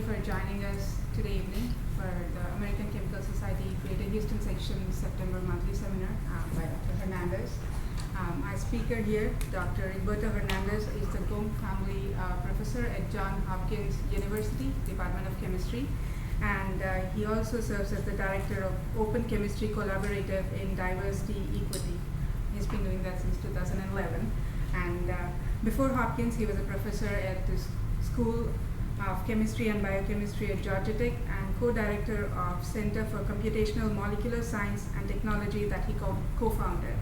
for joining us today evening for the American Chemical Society Greater Houston Section September monthly seminar by Dr. Hernandez. Our speaker here, Dr. Rigoberto Hernandez, is the Gompf family professor at Johns Hopkins University, Department of Chemistry. And he also serves as the director of Open Chemistry Collaborative in Diversity Equity. He's been doing that since 2011. And before Hopkins, he was a professor at the School of Chemistry and Biochemistry at Georgia Tech and co-director of Center for Computational Molecular Science and Technology that he co-founded.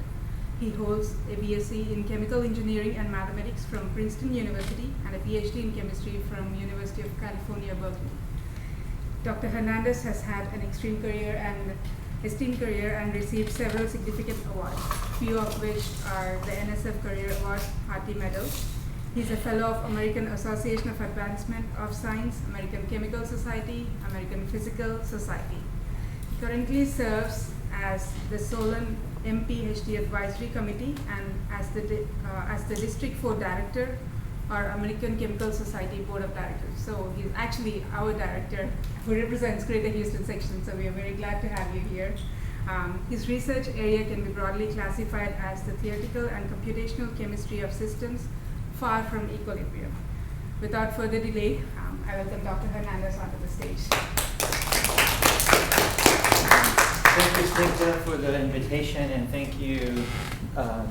He holds a BSc in Chemical Engineering and Mathematics from Princeton University and a PhD in Chemistry from University of California, Berkeley. Dr. Hernandez has had an esteemed career and received several significant awards, few of which are the NSF Career Award, Hardy Medal. He's a fellow of American Association of Advancement of Science, American Chemical Society, American Physical Society. He currently serves as the Solon MPHD Advisory Committee and as the District 4 Director or American Chemical Society Board of Directors. So he's actually our director who represents Greater Houston Section, so we are very glad to have you here. His research area can be broadly classified as the theoretical and computational chemistry of systems far from equilibrium. Without further delay, I welcome Dr. Hernandez onto the stage. Thank you, Snigdha, for the invitation, and thank you,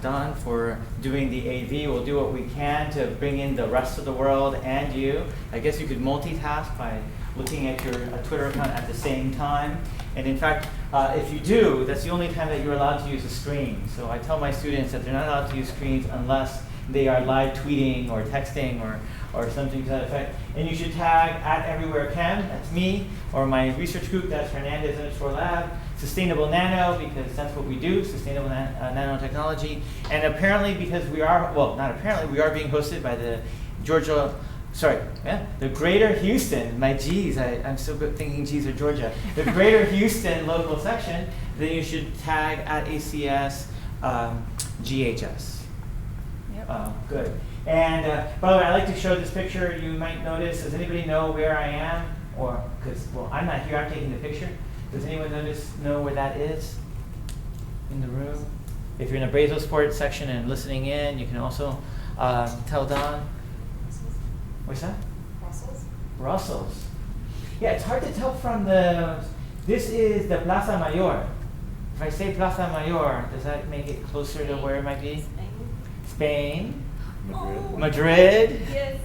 Don, for doing the AV. We'll do what we can to bring in the rest of the world and you. I guess you could multitask by looking at your Twitter account at the same time. And in fact, if you do, that's the only time that you're allowed to use a screen. So I tell my students that they're not allowed to use screens unless they are live tweeting or texting or something to that effect. And you should tag @EverywhereChem, that's me, or my research group, that's Hernandez_Lab, Sustainable Nano, because that's what we do, Sustainable Nanotechnology. And apparently, because we are, well, not apparently, we are being hosted by the the Greater Houston, my G's, I'm so good thinking G's are Georgia, the Greater Houston local section, then you should tag @ACS-GHS. Good. And by the way, I like to show this picture. You might notice, does anybody know where I am? Or, because, well, I'm not here, I'm taking the picture. Does anyone know where that is in the room? If you're in the Brazil Sports section and listening in, you can also tell Don. What's that? Brussels. Brussels. Yeah, it's hard to tell from this is the Plaza Mayor. If I say Plaza Mayor, does that make it closer to where it might be? Spain. Madrid. Yes.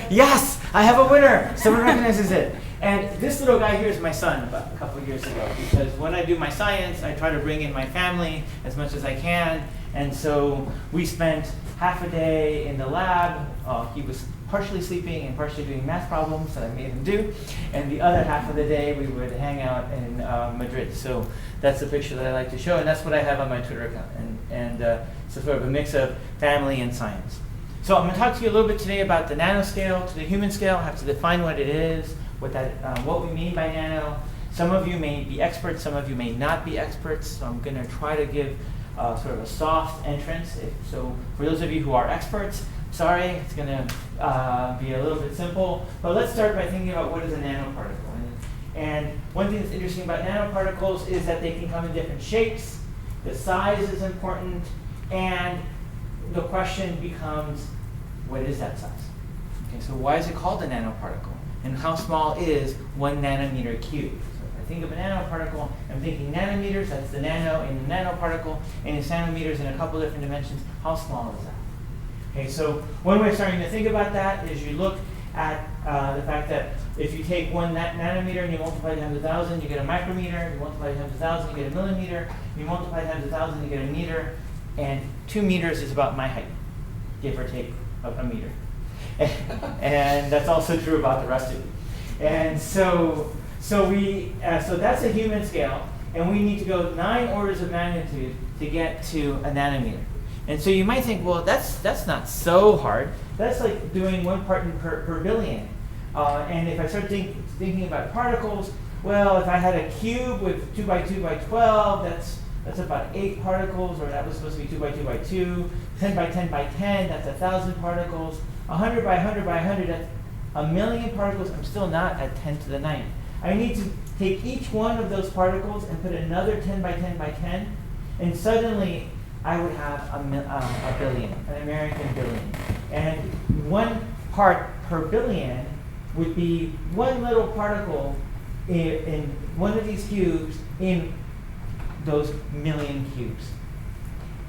Yes, I have a winner. Someone recognizes it. And this little guy here is my son about a couple of years ago, because when I do my science, I try to bring in my family as much as I can. And so we spent half a day in the lab. He was partially sleeping and partially doing math problems that I made him do. And the other half of the day, we would hang out in Madrid. So that's the picture that I like to show, and that's what I have on my Twitter account. And so sort of a mix of family and science. So I'm going to talk to you a little bit today about the nanoscale to the human scale. I have to define what it is, what we mean by nano. Some of you may be experts, some of you may not be experts. So I'm going to try to give sort of a soft entrance. So for those of you who are experts, sorry, it's going to be a little bit simple. But let's start by thinking about what is a nanoparticle. And one thing that's interesting about nanoparticles is that they can come in different shapes. The size is important, and the question becomes, what is that size? Okay, so why is it called a nanoparticle? And how small is 1 nanometer cubed? So if I think of a nanoparticle, I'm thinking nanometers, that's the nano in the nanoparticle, and in centimeters in a couple different dimensions. How small is that? Okay, so one way of starting to think about that is you look at the fact that if you take 1 nanometer and you multiply it times 1,000, you get a micrometer. You multiply it times 1,000, you get a millimeter. You multiply it times 1,000, you get a meter. And 2 meters is about my height, give or take a meter. And that's also true about the rest of you. And so that's a human scale, and we need to go 9 orders of magnitude to get to a nanometer. And so you might think, well, that's not so hard. That's like doing 1 part per billion. And if I start thinking about particles, well, if I had a cube with 2 by 2 by 12, that's about 8 particles, or that was supposed to be 2 by 2 by 2. 10 by 10 by 10, that's 1,000 particles. 100 by 100 by 100, that's a million particles, I'm still not at 10 to the 9th. I need to take each one of those particles and put another 10 by 10 by 10, and suddenly I would have a billion, an American billion. And 1 part per billion would be one little particle in one of these cubes in those million cubes.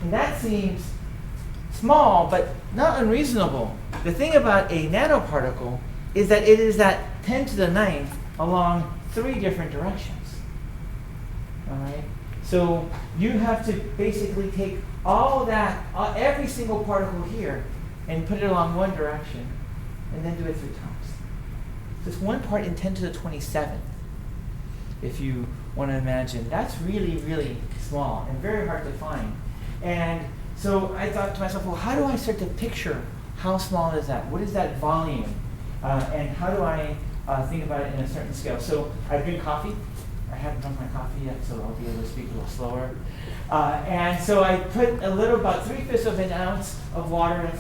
And that seems small, but not unreasonable. The thing about a nanoparticle is that it is at 10 to the 9th along 3 different directions. All right? So you have to basically take all that, every single particle here, and put it along one direction, and then do it 3 times. So it's 1 part in 10 to the 27th, if you want to imagine. That's really, really small and very hard to find. And so I thought to myself, well, how do I start to picture how small is that? What is that volume? And how do I think about it in a certain scale? So I drink coffee. I haven't drunk my coffee yet, so I'll be able to speak a little slower. And so I put about 3/5 of an ounce of water.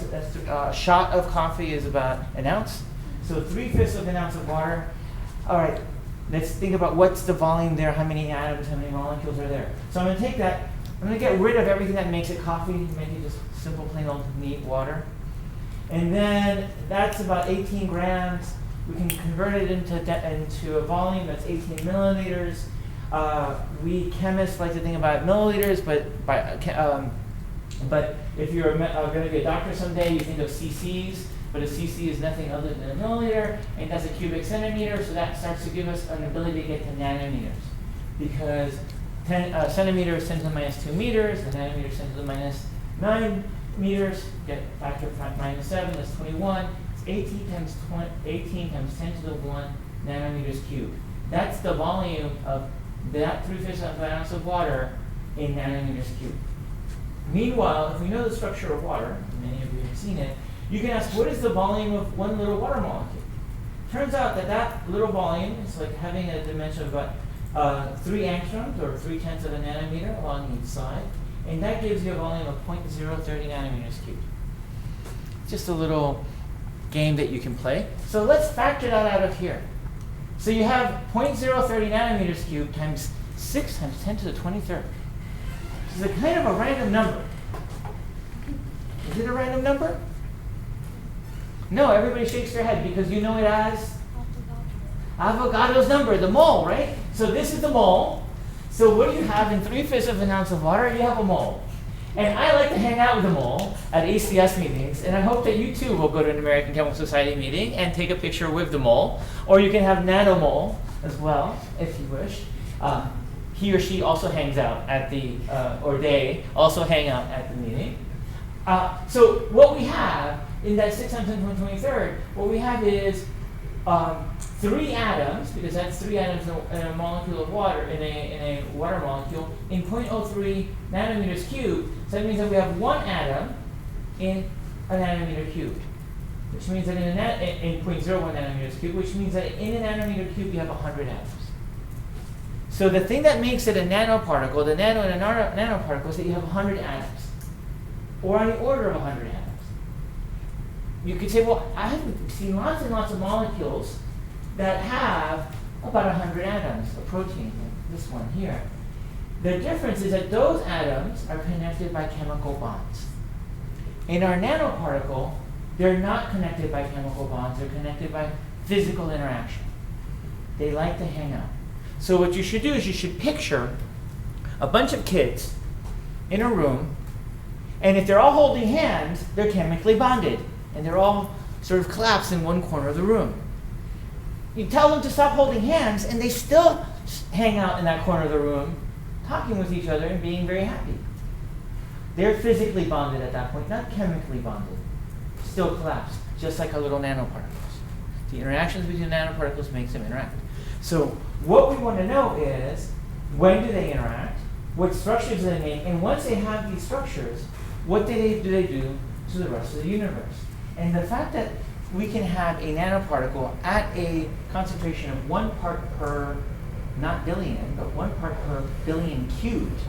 A shot of coffee is about an ounce. So 3/5 of an ounce of water. All right, let's think about what's the volume there, how many atoms, how many molecules are there. So I'm going to take that, I'm going to get rid of everything that makes it coffee, make it just simple, plain old, neat water. And then that's about 18 grams. We can convert it into a volume that's 18 milliliters. We chemists like to think about milliliters, but if you're going to be a doctor someday, you think of cc's. But a cc is nothing other than a milliliter, and that's a cubic centimeter, so that starts to give us an ability to get to nanometers. Because centimeter is 10 to the minus 2 meters, the nanometer is 10 to the minus 9 meters, get factor minus 7, that's 21. It's 18 times 10 to the 1 nanometers cubed. That's the volume of that 3/5 of an ounce of water in nanometers cubed. Meanwhile, if we know the structure of water, many of you have seen it, you can ask, what is the volume of one little water molecule? Turns out that little volume is like having a dimension of about 3 angstroms, or 3/10 of a nanometer along each side. And that gives you a volume of 0.030 nanometers cubed. Just a little game that you can play. So let's factor that out of here. So you have 0.030 nanometers cubed times 6 times 10 to the 23rd. This is a kind of a random number. Is it a random number? No, everybody shakes their head because you know it as Avogadro's number, the mole, right? So this is the mole. So what do you have in 3/5 of an ounce of water? You have a mole. And I like to hang out with a mole at ACS meetings, and I hope that you too will go to an American Chemical Society meeting and take a picture with the mole. Or you can have nanomole as well, if you wish. He or she also hangs out at the, or they also hang out at the meeting. So what we have in that 6 times 10 to the 23rd, what we have is 3 atoms, because that's 3 atoms in a molecule of water, in a water molecule, in 0.03 nanometers cubed. So that means that we have 1 atom in a nanometer cubed, which means that in 0.01 nanometers cubed, which means that in a nanometer cubed you have 100 atoms. So the thing that makes it a nanoparticle, the nano in a nanoparticle, is that you have 100 atoms, or on the order of 100 atoms. You could say, well, I have seen lots and lots of molecules that have about 100 atoms, a protein, like this one here. The difference is that those atoms are connected by chemical bonds. In our nanoparticle, they're not connected by chemical bonds, they're connected by physical interaction. They like to hang out. So what you should do is you should picture a bunch of kids in a room, and if they're all holding hands, they're chemically bonded, and they're all sort of collapsed in one corner of the room. You tell them to stop holding hands, and they still hang out in that corner of the room, talking with each other and being very happy. They're physically bonded at that point, not chemically bonded. Still collapsed, just like our little nanoparticles. The interactions between nanoparticles makes them interact. So what we want to know is, when do they interact? What structures do they make? And once they have these structures, what do they do to the rest of the universe? And the fact that we can have a nanoparticle at a concentration of 1 part per, not billion, but 1 part per billion cubed,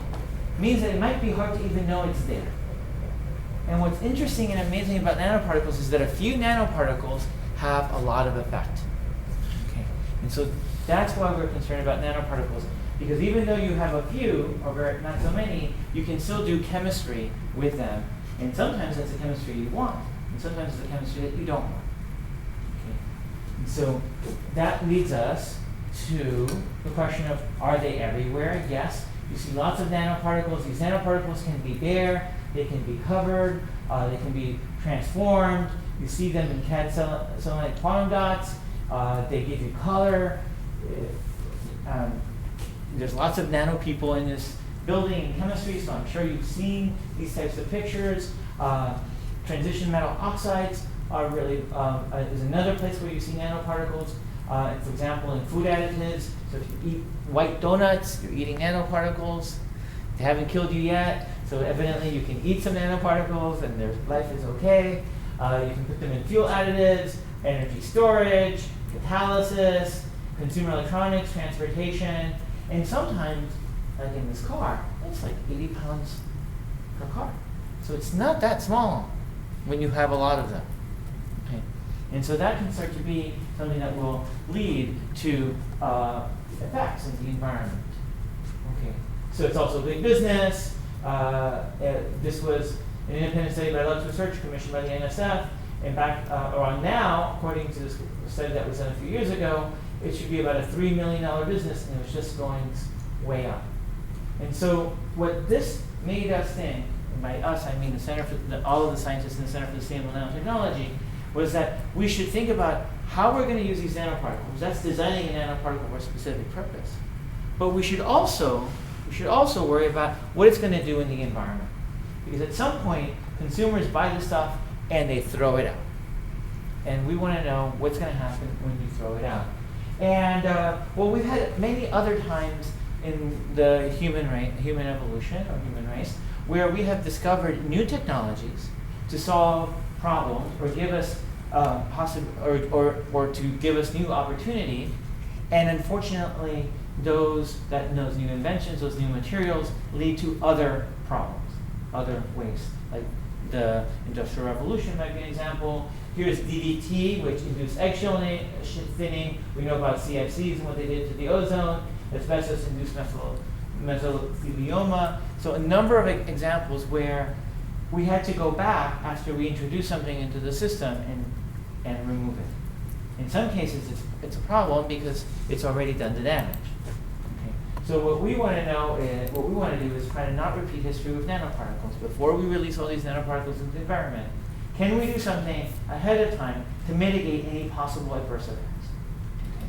means that it might be hard to even know it's there. And what's interesting and amazing about nanoparticles is that a few nanoparticles have a lot of effect. Okay. And so that's why we're concerned about nanoparticles, because even though you have a few, or not so many, you can still do chemistry with them. And sometimes it's the chemistry you want, and sometimes it's the chemistry that you don't want. Okay. And so that leads us to the question of, are they everywhere? Yes. You see lots of nanoparticles. These nanoparticles can be bare, they can be covered, they can be transformed. You see them in CAD selenite quantum dots. They give you color. There's lots of nano people in this building in chemistry, so I'm sure you've seen these types of pictures. Transition metal oxides are really is another place where you see nanoparticles. For example, in food additives, so if you eat white donuts, you're eating nanoparticles. They haven't killed you yet, so evidently you can eat some nanoparticles and their life is okay. You can put them in fuel additives, energy storage, catalysis, consumer electronics, transportation, and sometimes, like in this car, it's like 80 pounds per car. So it's not that small when you have a lot of them. Okay. And so that can start to be something that will lead to effects in the environment. Okay. So it's also big business. This was an independent study by Lux Research commissioned by the NSF. And back around now, according to this study that was done a few years ago, it should be about a $3 million business, and it was just going way up. And so what this made us think, and by us I mean the Center for all of the scientists in the Center for Sustainable Nanotechnology, was that we should think about how we're going to use these nanoparticles. That's designing a nanoparticle for a specific purpose. But we should also worry about what it's going to do in the environment. Because at some point, consumers buy this stuff and they throw it out. And we want to know what's going to happen when you throw it out. And well, we've had many other times in the human evolution or human race where we have discovered new technologies to solve problems or give us or to give us new opportunity. And unfortunately, those new inventions, those new materials lead to other problems, other waste. Like the Industrial Revolution might be an example. Here's DDT, which induced eggshell thinning. We know about CFCs and what they did to the ozone. Asbestos-induced mesothelioma. So a number of examples where we had to go back after we introduced something into the system and remove it. In some cases, it's a problem because it's already done the damage. Okay. So what we want to do is try to not repeat history with nanoparticles. Before we release all these nanoparticles into the environment, can we do something ahead of time to mitigate any possible adverse events? Okay.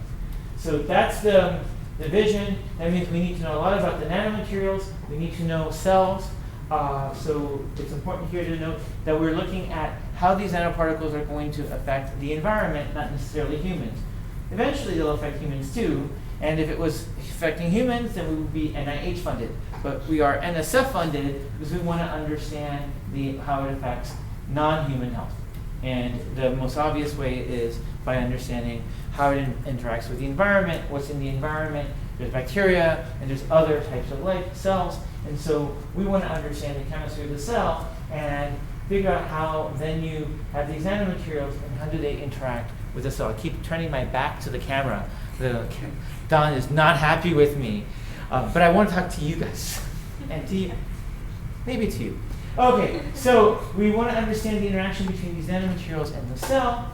So that's the vision. That means we need to know a lot about the nanomaterials. We need to know cells. So it's important here to note that we're looking at how these nanoparticles are going to affect the environment, not necessarily humans. Eventually they'll affect humans too, and if it was affecting humans, then we would be NIH funded. But we are NSF funded because we want to understand how it affects non-human health. And the most obvious way is by understanding how it interacts with the environment, what's in the environment. There's bacteria, and there's other types of life, cells. And so we want to understand the chemistry of the cell and figure out how then you have these nanomaterials and how do they interact with the cell. I keep turning my back to the camera. Don is not happy with me. But I want to talk to you guys and to you, maybe to you. Okay, so we want to understand the interaction between these nanomaterials and the cell.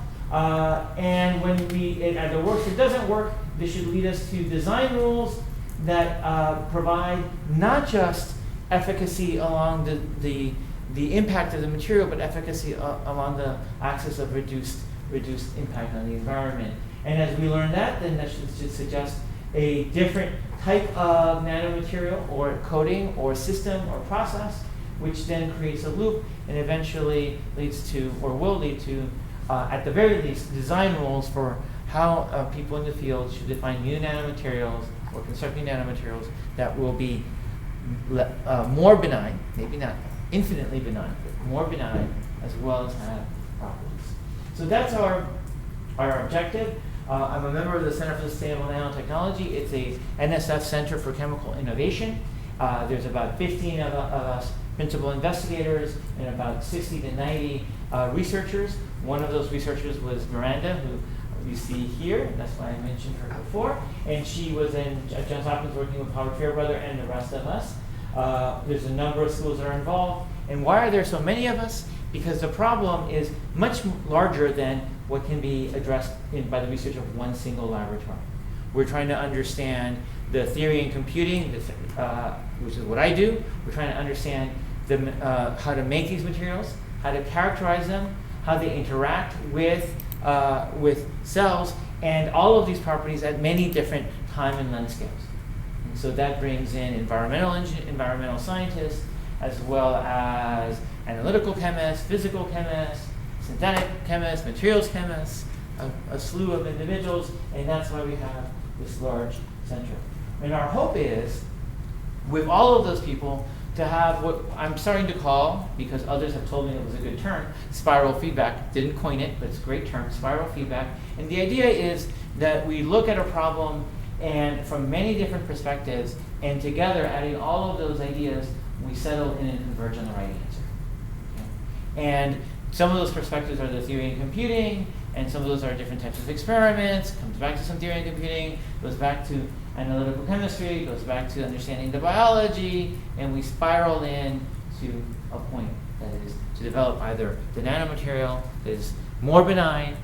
And when it either works or doesn't work, this should lead us to design rules that provide not just efficacy along the impact of the material, but efficacy along the axis of reduced impact on the environment. And as we learn that, then that should suggest a different type of nanomaterial or coating or system or process, which then creates a loop and eventually leads to, or will lead to, at the very least, design rules for how people in the field should define new nanomaterials or construct new nanomaterials that will be more benign, maybe not infinitely benign, but more benign, as well as have properties. So that's our objective. I'm a member of the Center for Sustainable Nanotechnology. It's a NSF Center for Chemical Innovation. There's about 15 of us principal investigators and about 60 to 90 researchers. One of those researchers was Miranda, who you see here. That's why I mentioned her before. And she was at Johns Hopkins working with Howard Fairbrother and the rest of us. There's a number of schools that are involved. And why are there so many of us? Because the problem is much larger than what can be addressed by the research of one single laboratory. We're trying to understand the theory in computing, which is what I do. We're trying to understand how to make these materials, how to characterize them, how they interact with cells, and all of these properties at many different time and length scales. And so that brings in environmental scientists, as well as analytical chemists, physical chemists, synthetic chemists, materials chemists, a slew of individuals, and that's why we have this large center. And our hope is, with all of those people, to have what I'm starting to call, because others have told me it was a good term, spiral feedback. Didn't coin it, but it's a great term, spiral feedback. And the idea is that we look at a problem and from many different perspectives, and together, adding all of those ideas, we settle in and converge on the right answer. Okay? And some of those perspectives are the theory in computing, and some of those are different types of experiments, comes back to some theory in computing, goes back to analytical chemistry, goes back to understanding the biology, and we spiral in to a point that is to develop either the nanomaterial that is more benign,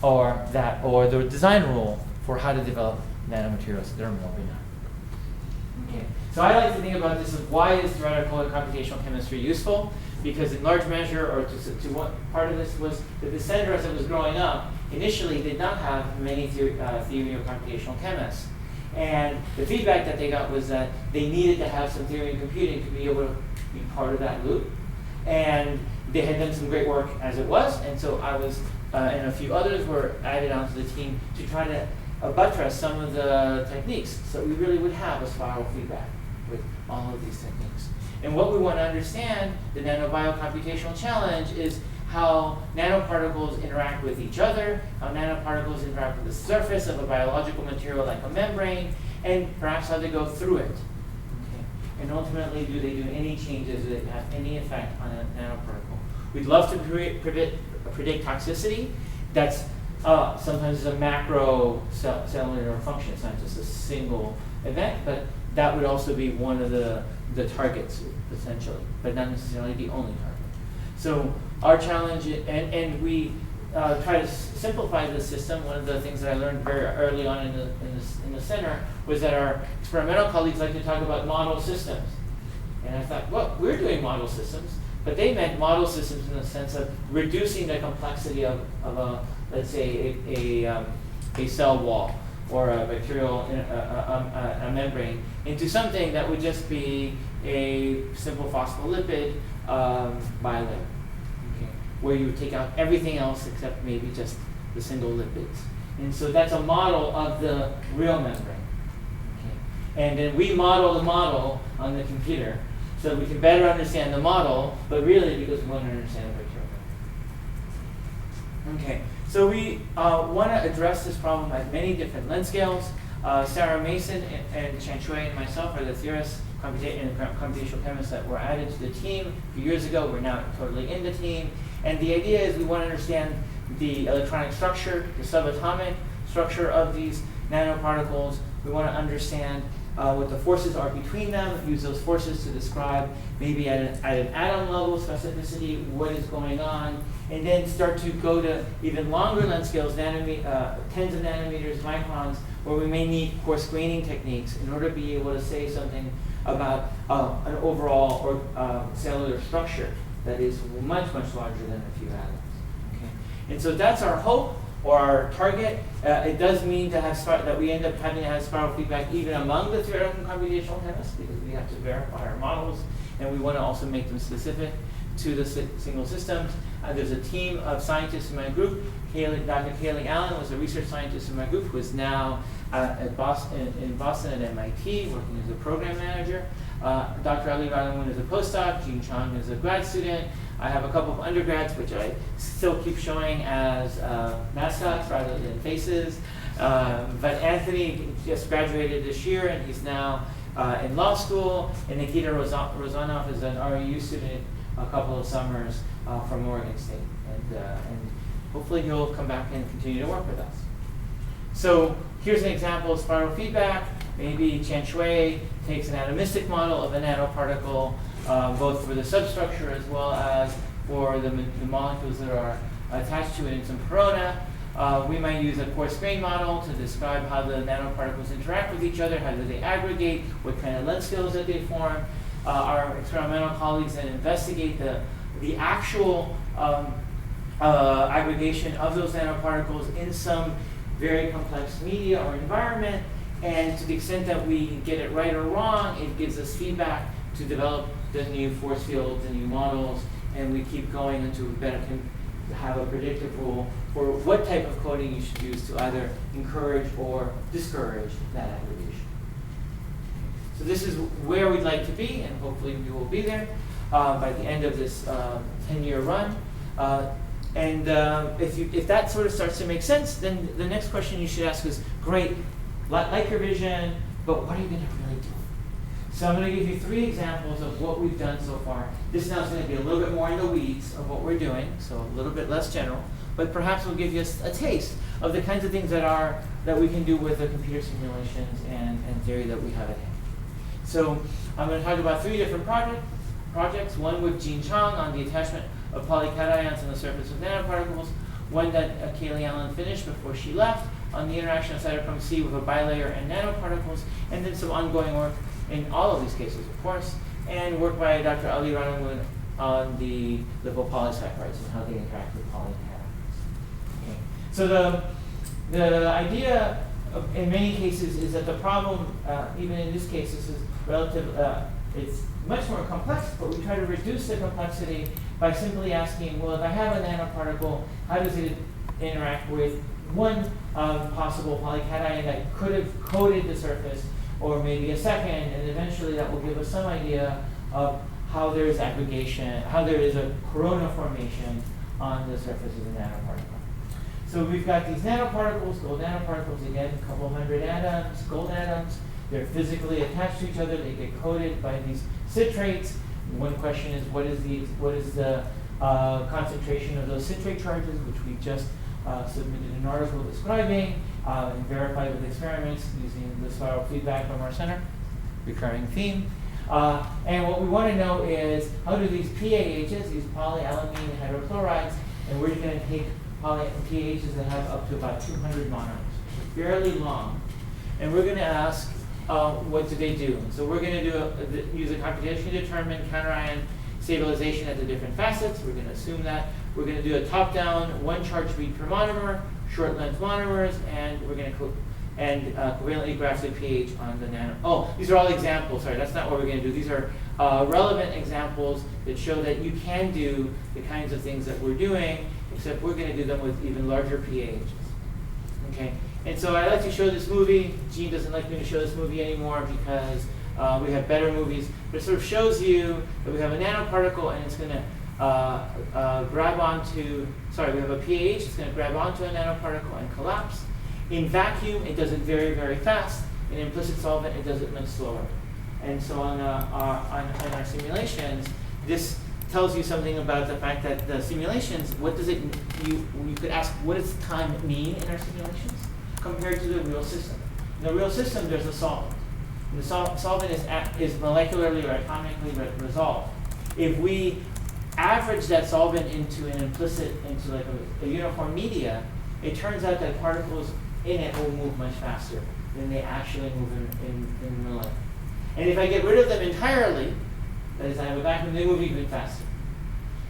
or the design rule for how to develop nanomaterials that are more benign. Okay. So I like to think about this as why is theoretical and computational chemistry useful? Because in large measure, or to what part of this was that the center as it was growing up initially did not have many theory or computational chemists. And the feedback that they got was that they needed to have some theory in computing to be able to be part of that loop. And they had done some great work as it was, and so I was, and a few others were added onto the team to try to buttress some of the techniques, so we really would have a spiral feedback with all of these techniques. And what we want to understand, the Nano-Bio computational challenge, is how nanoparticles interact with each other, how nanoparticles interact with the surface of a biological material like a membrane, and perhaps how they go through it. Okay. And ultimately, do they do any changes that have any effect on a nanoparticle? We'd love to predict toxicity. That's sometimes a macro cellular function. It's not just a single event, but that would also be one of the targets, potentially, but not necessarily the only target. So our challenge, and we try to simplify the system. One of the things that I learned very early on in the center was that our experimental colleagues like to talk about model systems. And I thought, well, we're doing model systems, but they meant model systems in the sense of reducing the complexity of a, let's say, a cell wall or a bacterial, a membrane, into something that would just be a simple phospholipid bilayer, okay, where you would take out everything else except maybe just the single lipids. And so that's a model of the real membrane. Okay. And then we model the model on the computer so that we can better understand the model, but really because we want to understand the bacterial membrane. Okay. So we want to address this problem at many different length scales. Sarah Mason and Chan Shui and myself are the theorists and computational chemists that were added to the team a few years ago. We're now totally in the team. And the idea is we want to understand the electronic structure, the subatomic structure of these nanoparticles. We want to understand what the forces are between them, use those forces to describe maybe at an atom level specificity what is going on, and then start to go to even longer length scales, tens of nanometers, microns, where we may need coarse graining techniques in order to be able to say something about an overall or cellular structure that is much, much larger than a few atoms. Okay? And so that's our hope or our target. It does mean to have that we end up having to have spiral feedback even among the theoretical and computational chemists, because we have to verify our models, and we want to also make them specific to the single systems. There's a team of scientists in my group. Dr. Kaylee Allen was a research scientist in my group, who is now in Boston at MIT, working as a program manager. Dr. Ali Ralamoon is a postdoc. Jean Chang is a grad student. I have a couple of undergrads, which I still keep showing as mascots rather than faces. But Anthony just graduated this year, and he's now in law school, and Nikita Rozanov is an REU student a couple of summers from Oregon State. And hopefully he'll come back and continue to work with us. So here's an example of spiral feedback. Maybe Chen Shui takes an atomistic model of a nanoparticle, both for the substructure as well as for the molecules that are attached to it in some corona. We might use a coarse grain model to describe how the nanoparticles interact with each other, how do they aggregate, what kind of length scales that they form. Our experimental colleagues then investigate the actual aggregation of those nanoparticles in some very complex media or environment, and to the extent that we get it right or wrong, it gives us feedback to develop the new force fields and new models, and we keep going until we better can have a predictive rule for what type of coding you should use to either encourage or discourage that aggregation. So this is where we'd like to be, and hopefully we will be there by the end of this 10-year run. If that sort of starts to make sense, then the next question you should ask is, great, like your vision, but what are you going to really do? So I'm going to give you 3 examples of what we've done so far. This now is going to be a little bit more in the weeds of what we're doing, so a little bit less general, but perhaps we'll give you a taste of the kinds of things that we can do with the computer simulations and theory that we have at hand. So I'm going to talk about 3 different projects, one with Jean Chang on the attachment of polycations on the surface of nanoparticles, one that Kaylee Allen finished before she left on the interaction of cytochrome C with a bilayer and nanoparticles, and then some ongoing work in all of these cases, of course, and work by Dr. Ali Ranamun on the lipopolysaccharides and how they interact with polycations. Okay. So the idea in many cases is that the problem, even in this case, this is relative, it's much more complex, but we try to reduce the complexity by simply asking, well, if I have a nanoparticle, how does it interact with one possible polycation that could have coated the surface, or maybe a second, and eventually that will give us some idea of how there is aggregation, how there is a corona formation on the surface of the nanoparticle. So we've got these nanoparticles, gold nanoparticles, again, a couple hundred atoms, gold atoms. They're physically attached to each other. They get coated by these citrates. One question is, what is the concentration of those citrate charges, which we just submitted an article describing and verified with experiments using the spiral feedback from our center, recurring theme. And what we want to know is, how do these PAHs, these polyalanine hydrochlorides, and we're going to take PAHs that have up to about 200 monomers, fairly long, and we're going to ask, what do they do? So we're going to use a computationally determined counterion stabilization at the different facets. We're going to assume that. We're going to do a top-down 1 charge speed per monomer, short-length monomers, and we're going to covalently graph the pH on the nano. Oh, these are all examples. Sorry, that's not what we're going to do. These are relevant examples that show that you can do the kinds of things that we're doing, except we're going to do them with even larger pHs. Okay. And so I like to show this movie. Jean doesn't like me to show this movie anymore because we have better movies. But it sort of shows you that we have a nanoparticle and it's going to grab onto, we have a pH, it's going to grab onto a nanoparticle and collapse. In vacuum, it does it very, very fast. In implicit solvent, it does it much slower. And so on our simulations, this tells you something about the fact that the simulations, what does it, you could ask, what does time mean in our simulations compared to the real system? In the real system, there's a solvent. And the solvent is molecularly or atomically resolved. If we average that solvent into an implicit, into like a uniform media, it turns out that particles in it will move much faster than they actually move in real life. And if I get rid of them entirely, that is, I have a vacuum, they move even faster.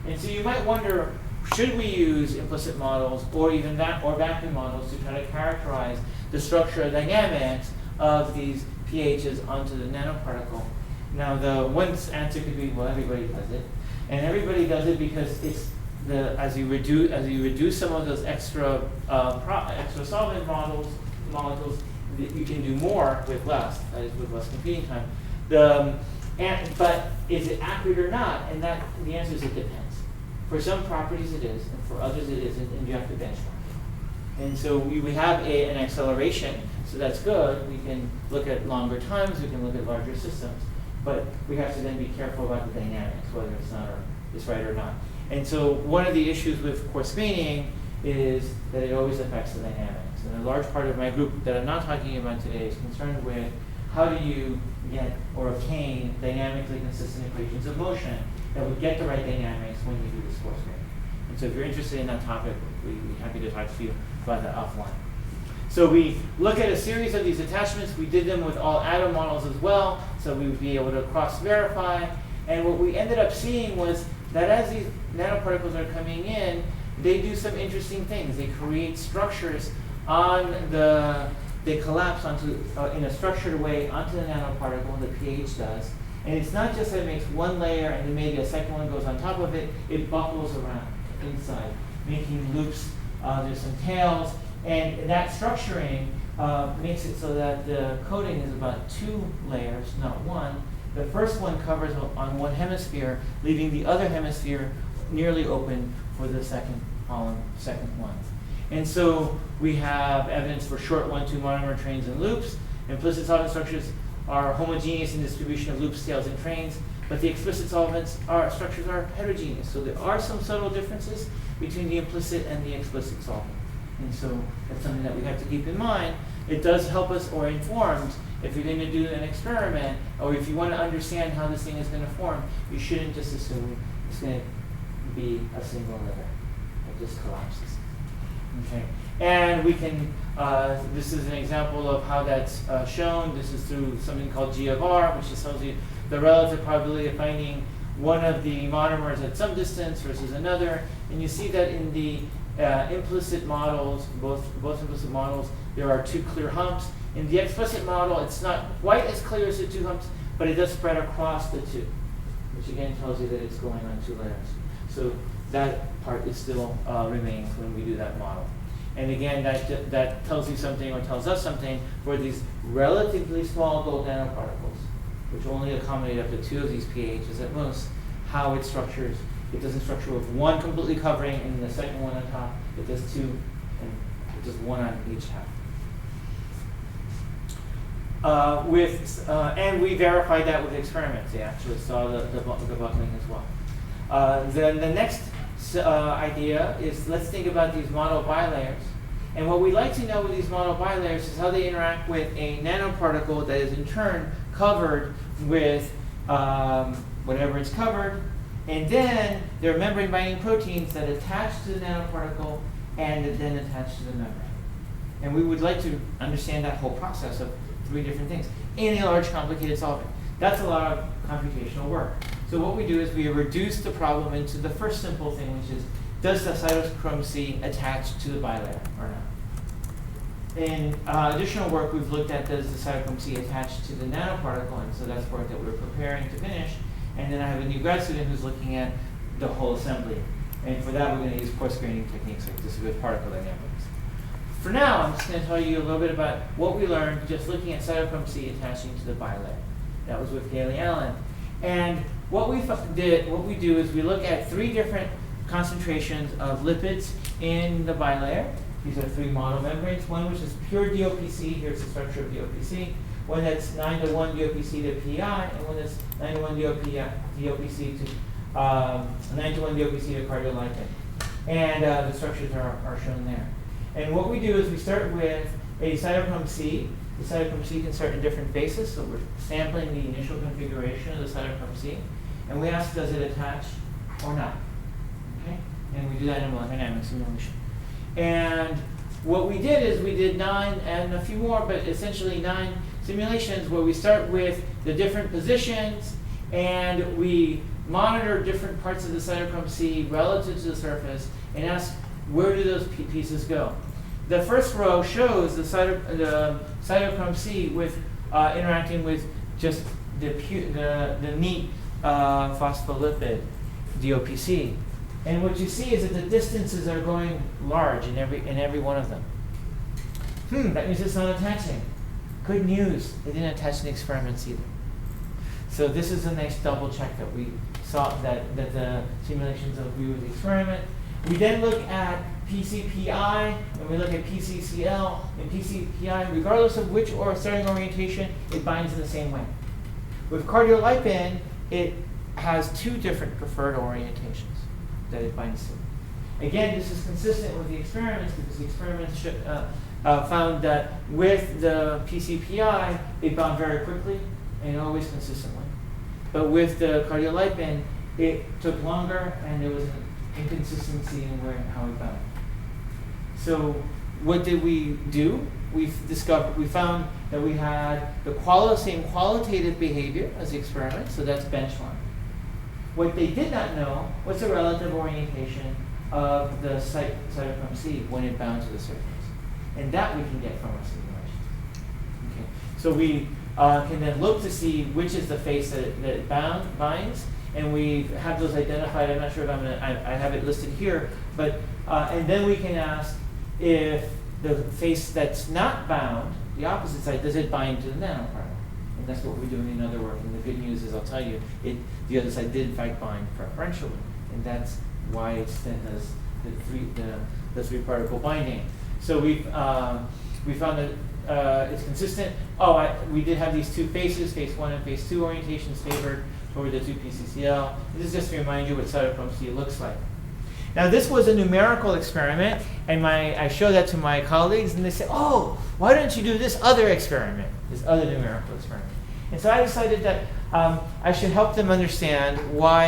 And so you might wonder, should we use implicit models or even vacuum models to try to characterize the structural dynamics of these pHs onto the nanoparticle? Now, the one answer could be, well, everybody does it, and everybody does it because it's as you reduce some of those extra solvent molecules, you can do more with less. That is, with less computing time. But is it accurate or not? And the answer is it depends. For some properties it is, and for others it isn't, and you have to benchmark And so we have an acceleration, so that's good. We can look at longer times, we can look at larger systems. But we have to then be careful about the dynamics, whether it's right or not. And so one of the issues with coarse graining is that it always affects the dynamics. And a large part of my group that I'm not talking about today is concerned with how do you get or obtain dynamically consistent equations of motion that would get the right dynamics when you do this coarse graining. And so if you're interested in that topic, we'd be happy to talk to you about that offline. So we look at a series of these attachments. We did them with all atom models as well, so we would be able to cross-verify. And what we ended up seeing was that as these nanoparticles are coming in, they do some interesting things. They create structures they collapse onto, in a structured way onto the nanoparticle, the pH does. And it's not just that it makes one layer and then maybe a second one goes on top of it, it buckles around inside, making loops. There's some tails. And that structuring makes it so that the coating is about 2 layers, not 1. The first one covers on one hemisphere, leaving the other hemisphere nearly open for the second column, second one. And so we have evidence for short 1-2 monomer trains and loops. Implicit solvent structures are homogeneous in distribution of loops, tails, and trains, but the explicit solvents structures are heterogeneous. So there are some subtle differences between the implicit and the explicit solvent. And so that's something that we have to keep in mind. It does help us or informs if you're going to do an experiment or if you want to understand how this thing is going to form, you shouldn't just assume it's going to be a single layer. It just collapses. Okay. And we can, this is an example of how that's shown. This is through something called G of R, which just tells you the relative probability of finding one of the monomers at some distance versus another. And you see that in the implicit models, both implicit models, there are 2 clear humps. In the explicit model, it's not quite as clear as the 2 humps, but it does spread across the 2, which again tells you that it's going on 2 layers. So that part is still remains when we do that model. And again, that tells you something or tells us something for these relatively small gold nanoparticles, which only accommodate up to 2 of these pHs at most, how it structures. It doesn't structure with 1 completely covering and the second one on top. It does 2 and it does 1 on each half. And we verified that with experiments. They actually saw the buckling as well. Then the next idea is let's think about these model bilayers. And what we like to know with these model bilayers is how they interact with a nanoparticle that is in turn covered with whatever it's covered. And then there are membrane-binding proteins that attach to the nanoparticle and that then attach to the membrane. And we would like to understand that whole process of 3 different things in a large, complicated solvent. That's a lot of computational work. So what we do is we reduce the problem into the first simple thing, which is, does the cytochrome C attach to the bilayer or not? In additional work, we've looked at does the cytochrome C attach to the nanoparticle, and so that's work that we're preparing to finish. And then I have a new grad student who's looking at the whole assembly. And for that, we're going to use coarse graining techniques like this with particle dynamics. For now, I'm just going to tell you a little bit about what we learned just looking at cytochrome C attaching to the bilayer. That was with Gailey Allen. And what we do is we look at 3 different concentrations of lipids in the bilayer. These are 3 monomembranes. One which is pure DOPC. Here's the structure of DOPC. One that's 9-to-1 DOPC to PI, and one that's 9-to-1 DOPC to 9-to-1 DOPC to cardiolipin. And the structures are shown there. And what we do is we start with a cytochrome C. The cytochrome C can start in different bases, so we're sampling the initial configuration of the cytochrome C, and we ask, does it attach or not? Okay? And we do that in a molecular dynamics simulation. And what we did is we did 9 and a few more, but essentially 9 simulations where we start with the different positions and we monitor different parts of the cytochrome C relative to the surface and ask, where do those pieces go? The first row shows the cytochrome C with interacting with just the neat phospholipid DOPC. And what you see is that the distances are going large in every one of them. That means it's not attaching. Good news, it didn't attach in the experiments either. So this is a nice double check that we saw that the simulations agree with the experiment. We then look at PCPI, and we look at PCCL, and PCPI, regardless of which starting orientation, it binds in the same way. With cardiolipin, it has two different preferred orientations that it binds to. Again, this is consistent with the experiments, because the experiments found that with the PCPI, it bound very quickly and always consistently. But with the cardiolipin, it took longer, and there was an inconsistency in how it bound. So what did we do? We found that we had the same qualitative behavior as the experiment, so that's benchmark. What they did not know was the relative orientation of the cytochrome C when it bound to the surface. And that we can get from our simulations. Okay. So we can then look to see which is the face that it binds, and we have those identified. I'm not sure if I have it listed here, but and then we can ask if the face that's not bound, the opposite side, does it bind to the nanoparticle? And that's what we're doing in other work. And the good news is, I'll tell you, the other side did in fact bind preferentially, and that's why it then does the three particle binding. So we found that it's consistent. We did have these two faces, phase 1 and phase 2 orientations favored over the 2 PCCL. This is just to remind you what cytochrome C looks like. Now this was a numerical experiment, and I showed that to my colleagues, and they said, "Oh, why don't you do this other experiment, this other numerical experiment?" And so I decided that I should help them understand why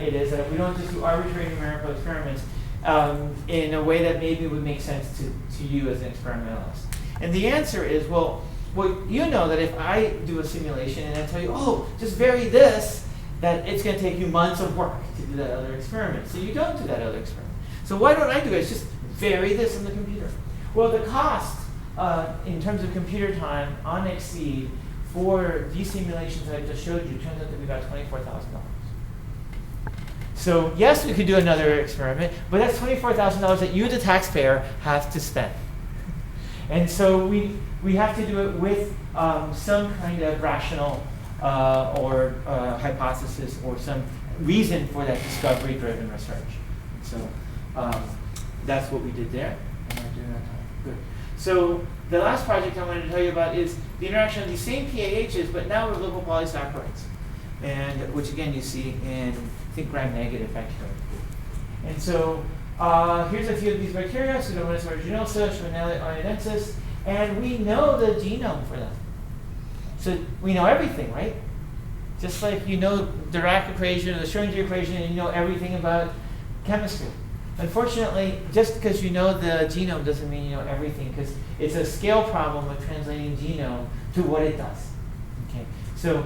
it is that we don't just do arbitrary numerical experiments in a way that maybe would make sense to you as an experimentalist. And the answer is, well, you know that if I do a simulation and I tell you, "Oh, just vary this," that it's going to take you months of work to do that other experiment. So you don't do that other experiment. So why don't I do it? It's just vary this on the computer. Well, the cost in terms of computer time on OXIDE for these simulations that I just showed you turns out to be about $24,000. So yes, we could do another experiment, but that's $24,000 that you, the taxpayer, have to spend. And so we have to do it with some kind of rational or hypothesis or some reason for that discovery-driven research. So that's what we did there. Am I doing that time? Good. So the last project I wanted to tell you about is the interaction of these same PAHs, but now with local polysaccharides, and which again you see in, I think, gram-negative bacteria. And so here's a few of these bacteria: Pseudomonas aeruginosa, Schwannella ionensis, and we know the genome for them. So we know everything, right? Just like you know the Dirac equation or the Schrödinger equation, and you know everything about chemistry. Unfortunately, just because you know the genome doesn't mean you know everything, because it's a scale problem of translating genome to what it does. Okay, so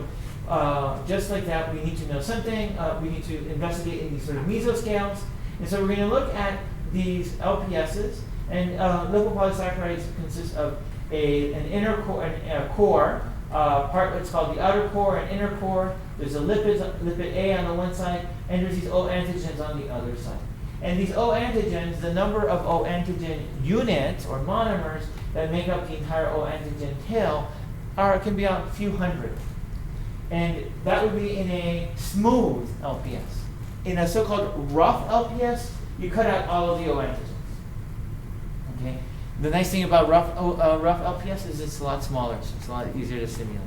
just like that, we need to know something. We need to investigate in these sort of mesoscales, and so we're going to look at these LPSs, and local polysaccharides consist of an inner core, a core. Part what's called the outer core and inner core. There's a lipid A on the one side, and there's these O antigens on the other side. And these O antigens, the number of O antigen units or monomers that make up the entire O antigen tail can be a few hundred. And that would be in a smooth LPS. In a so-called rough LPS, you cut out all of the O antigens. Okay. The nice thing about rough LPS is it's a lot smaller, so it's a lot easier to simulate.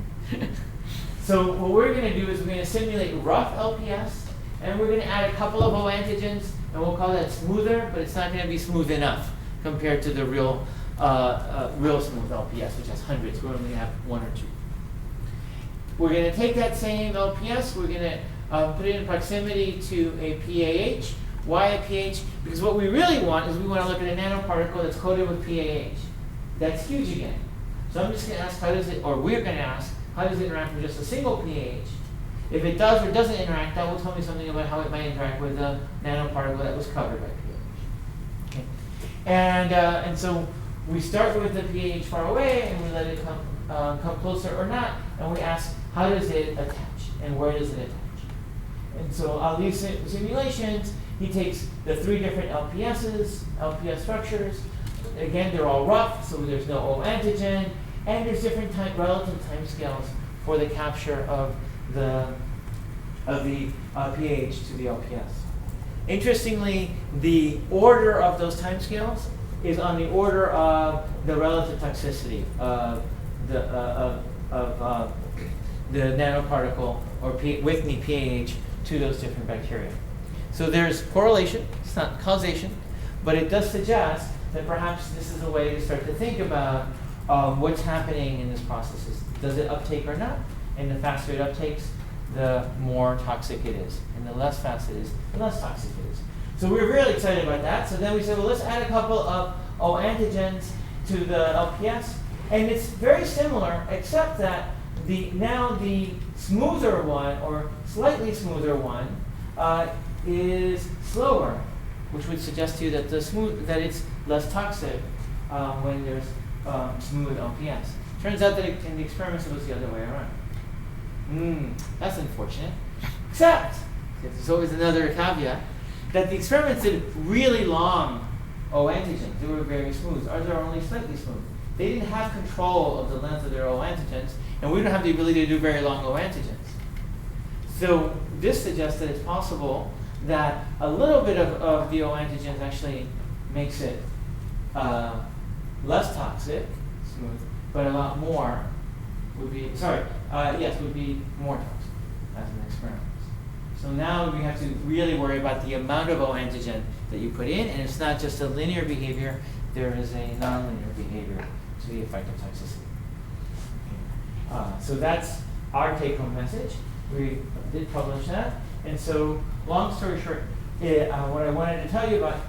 So what we're going to do is we're going to simulate rough LPS, and we're going to add a couple of O antigens, and we'll call that smoother, but it's not going to be smooth enough compared to the real smooth LPS, which has hundreds. We're only going to have one or two. We're going to take that same LPS, we're going to put it in proximity to a PAH. Why a PAH? Because what we really want is we want to look at a nanoparticle that's coated with PAH. That's huge again. So I'm just going to ask how does it, or we're going to ask, how does it interact with just a single PAH? If it does or doesn't interact, that will tell me something about how it might interact with a nanoparticle that was covered by PAH. Okay. And so we start with the PAH far away, and we let it come closer or not, and we ask, how does it attach, and where does it attach? And so on these simulations, he takes the three different LPS structures. Again, they're all rough, so there's no O antigen, and there's different relative timescales for the capture of the pH to the LPS. Interestingly, the order of those timescales is on the order of the relative toxicity of the nanoparticle or Whitney pH to those different bacteria. So there's correlation, it's not causation, but it does suggest that perhaps this is a way to start to think about what's happening in this process. Does it uptake or not? And the faster it uptakes, the more toxic it is. And the less fast it is, the less toxic it is. So we were really excited about that. So then we said, well, let's add a couple of O antigens to the LPS. And it's very similar, except that now the smoother one, or slightly smoother one, is slower, which would suggest to you that that it's less toxic when there's smooth LPS. Turns out that in the experiments it was the other way around. That's unfortunate. Except, there's always another caveat, that the experiments did really long O antigens. They were very smooth. Ours are only slightly smooth. They didn't have control of the length of their O antigens, and we don't have the ability to do very long O antigens. So this suggests that it's possible that a little bit of the O antigens actually makes it less toxic, smooth, but a lot more would be, would be more toxic as an experiment. So now we have to really worry about the amount of O antigen that you put in, and it's not just a linear behavior, there is a nonlinear behavior to the effect of toxicity. So that's our take-home message. We did publish that. And so, long story short, what I wanted to tell you about,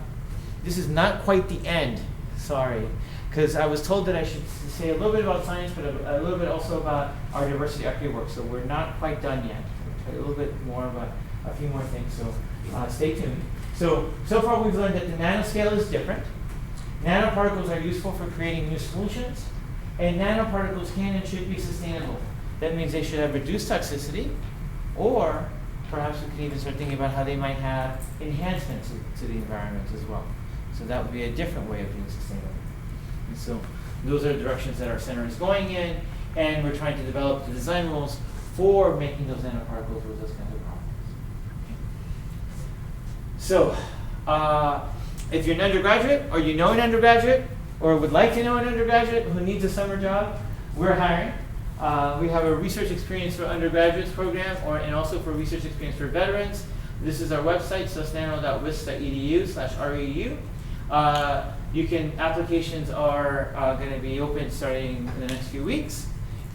this is not quite the end, sorry, because I was told that I should say a little bit about science, but a little bit also about our diversity equity work. So we're not quite done yet. I'll tell you a little bit more about a few more things, so stay tuned. So far we've learned that the nanoscale is different. Nanoparticles are useful for creating new solutions, and nanoparticles can and should be sustainable. That means they should have reduced toxicity, or perhaps we can even start thinking about how they might have enhancements to the environment as well. So that would be a different way of being sustainable. And so those are the directions that our center is going in, and we're trying to develop the design rules for making those nanoparticles with those kinds of problems. So if you're an undergraduate, or you know an undergraduate, or would like to know an undergraduate who needs a summer job, we're hiring. We have a research experience for undergraduates program, and also for research experience for veterans. This is our website, sustainable.wisc.edu/REU. Applications are going to be open starting in the next few weeks.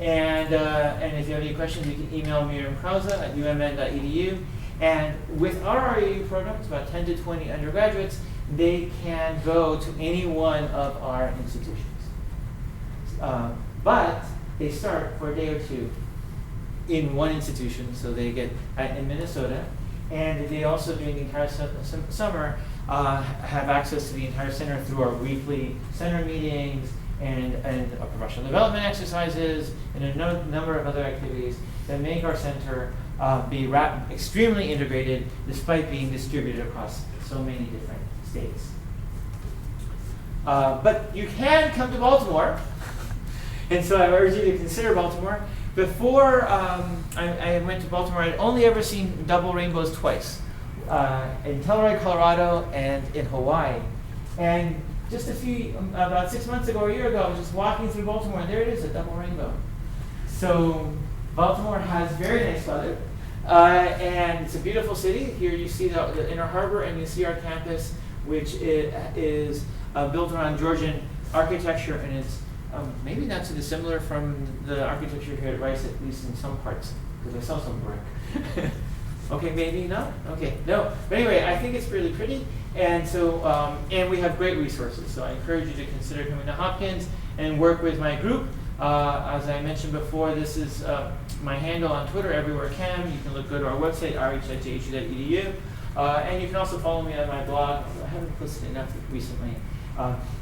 And if you have any questions, you can email Miriam Krause at umn.edu. And with our REU program, it's about 10 to 20 undergraduates, they can go to any one of our institutions. But they start for a day or two in one institution, so they get in Minnesota, and they also during the entire summer have access to the entire center through our weekly center meetings and our professional development exercises and a number of other activities that make our center be extremely integrated despite being distributed across so many different states. But you can come to Baltimore. And so I urge you to consider Baltimore. Before I went to Baltimore, I'd only ever seen double rainbows twice, in Telluride, Colorado, and in Hawaii. And just about 6 months ago or a year ago, I was just walking through Baltimore, and there it is, a double rainbow. So Baltimore has very nice weather, and it's a beautiful city. Here you see the Inner Harbor, and you see our campus, which is built around Georgian architecture, and it's maybe not too dissimilar from the architecture here at Rice, at least in some parts, because I saw some brick. Okay, maybe not? Okay, no. But anyway, I think it's really pretty, and so and we have great resources. So I encourage you to consider coming to Hopkins and work with my group. As I mentioned before, this is my handle on Twitter, everywherechem. You can go to our website, rh.jhu.edu, and you can also follow me on my blog. I haven't posted enough recently.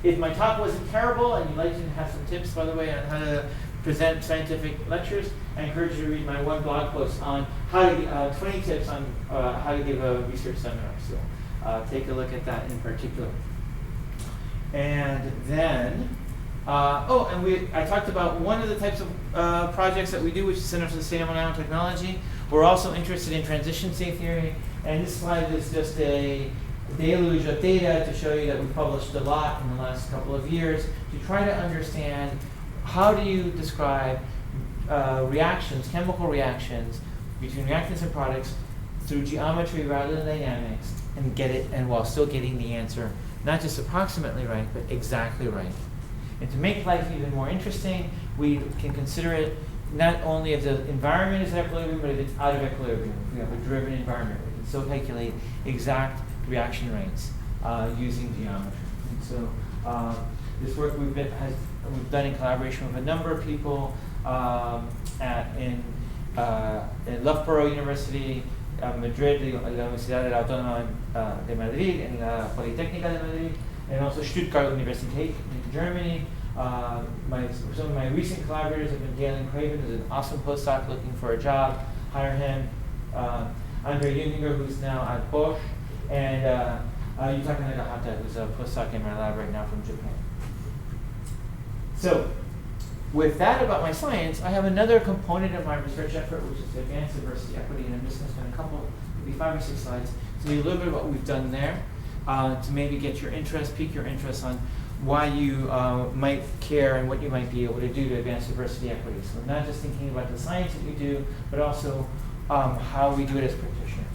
If my talk wasn't terrible and you'd like to have some tips, by the way, on how to present scientific lectures, I encourage you to read my one blog post on how to 20 tips on how to give a research seminar. So take a look at that in particular. And then, I talked about one of the types of projects that we do, which is Center for Sustainable Nanotechnology. We're also interested in transition state theory, And this slide is just a deluge of data to show you that we've published a lot in the last couple of years to try to understand how do you describe reactions, chemical reactions between reactants and products through geometry rather than dynamics, and get it, and while still getting the answer not just approximately right, but exactly right. And to make life even more interesting, we can consider it not only if the environment is at equilibrium, but if it's out of equilibrium. If we have a driven environment, we can still calculate exact reaction rates using geometry. And so this work we've done in collaboration with a number of people in Loughborough University, Madrid, la Universidad Autónoma de Madrid, and la Politécnica de Madrid, and also Stuttgart University in Germany. Some of my recent collaborators have been Galen Craven, who's an awesome postdoc looking for a job. Hire him. Andre Junginger, who's now at Bosch, and Yutaka Nagahata, who's a postdoc in my lab right now from Japan. So, with that about my science, I have another component of my research effort, which is to advance diversity, equity, and I'm just going to spend a couple, maybe 5 or 6 slides, to tell you a little bit about what we've done there, to maybe get your interest, pique your interest on why you might care and what you might be able to do to advance diversity, equity. So not just thinking about the science that you do, but also how we do it as practitioners.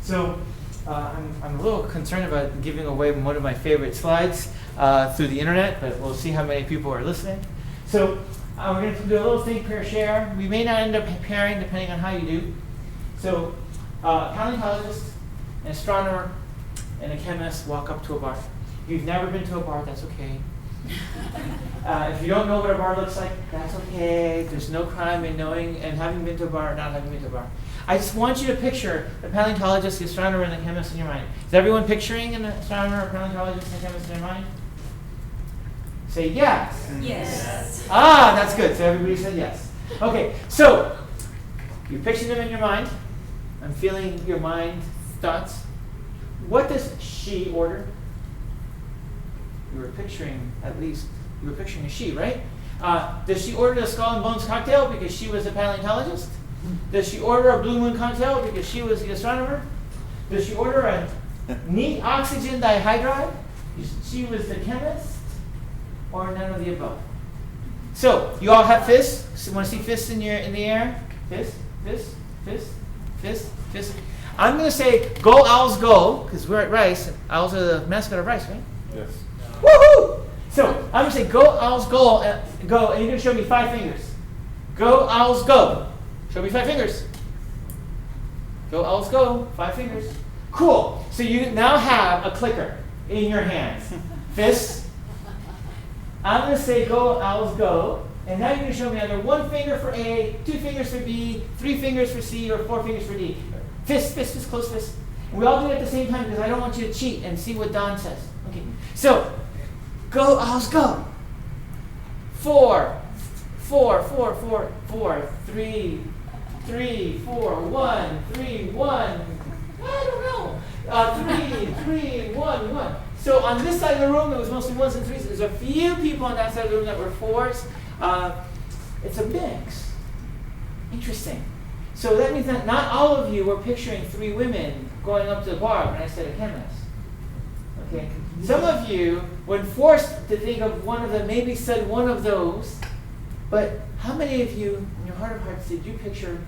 So I'm a little concerned about giving away one of my favorite slides through the internet, but we'll see how many people are listening. So we're going to do a little think, pair, share. We may not end up pairing depending on how you do. So a paleontologist, an astronomer, and a chemist walk up to a bar. If you've never been to a bar, that's okay. If you don't know what a bar looks like, that's okay. There's no crime in knowing and having been to a bar or not having been to a bar. I just want you to picture the paleontologist, the astronomer, and the chemist in your mind. Is everyone picturing an astronomer, a paleontologist, and a chemist in their mind? Say yes. Yes. Ah, that's good. So everybody said yes. Okay, so you picture them in your mind. I'm feeling your mind thoughts. What does she order? You were picturing, at least, you were picturing a she, right? Does she order the skull and bones cocktail because she was a paleontologist? Does she order a blue moon cocktail because she was the astronomer? Does she order a neat oxygen dihydride? She was the chemist? Or none of the above? So, you all have fists? So, want to see fists in the air? Fist, fist, fist, fist, fist. I'm going to say, go Owls go, because we're at Rice. Owls are the mascot of Rice, right? Yes. Woohoo! So, I'm going to say, go Owls go, and you're going to show me 5 fingers. Go Owls go. Show me 5 fingers. Go Owls go, 5 fingers. Cool. So you now have a clicker in your hands. Fists. I'm going to say go Owls go. And now you're going to show me either 1 finger for A, 2 fingers for B, 3 fingers for C, or 4 fingers for D. Fist, fist, fist, close fist. And we all do it at the same time because I don't want you to cheat and see what Don says. Okay. So, go Owls go. 4, 4, 4, 4, 4, 3, 3, 4, 1, 3, 1. I don't know. 3, 1, 1. So on this side of the room, it was mostly 1s and 3s. There's a few people on that side of the room that were 4s. It's a mix. Interesting. So that means that not all of you were picturing 3 women going up to the bar when I said a chemist. Okay. Some of you, when forced to think of one of them, maybe said one of those. But how many of you, in your heart of hearts, did you picture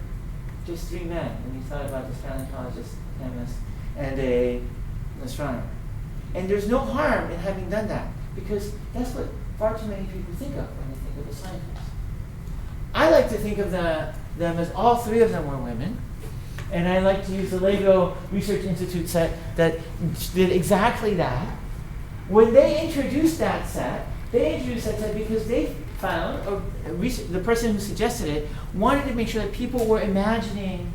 just 3 men when you thought about this paleontologist, chemist, and an astronomer? And there's no harm in having done that, because that's what far too many people think of when they think of the scientists. I like to think of them as all 3 of them were women, and I like to use the LEGO Research Institute set that did exactly that. When they introduced that set because they found, or the person who suggested it, wanted to make sure that people were imagining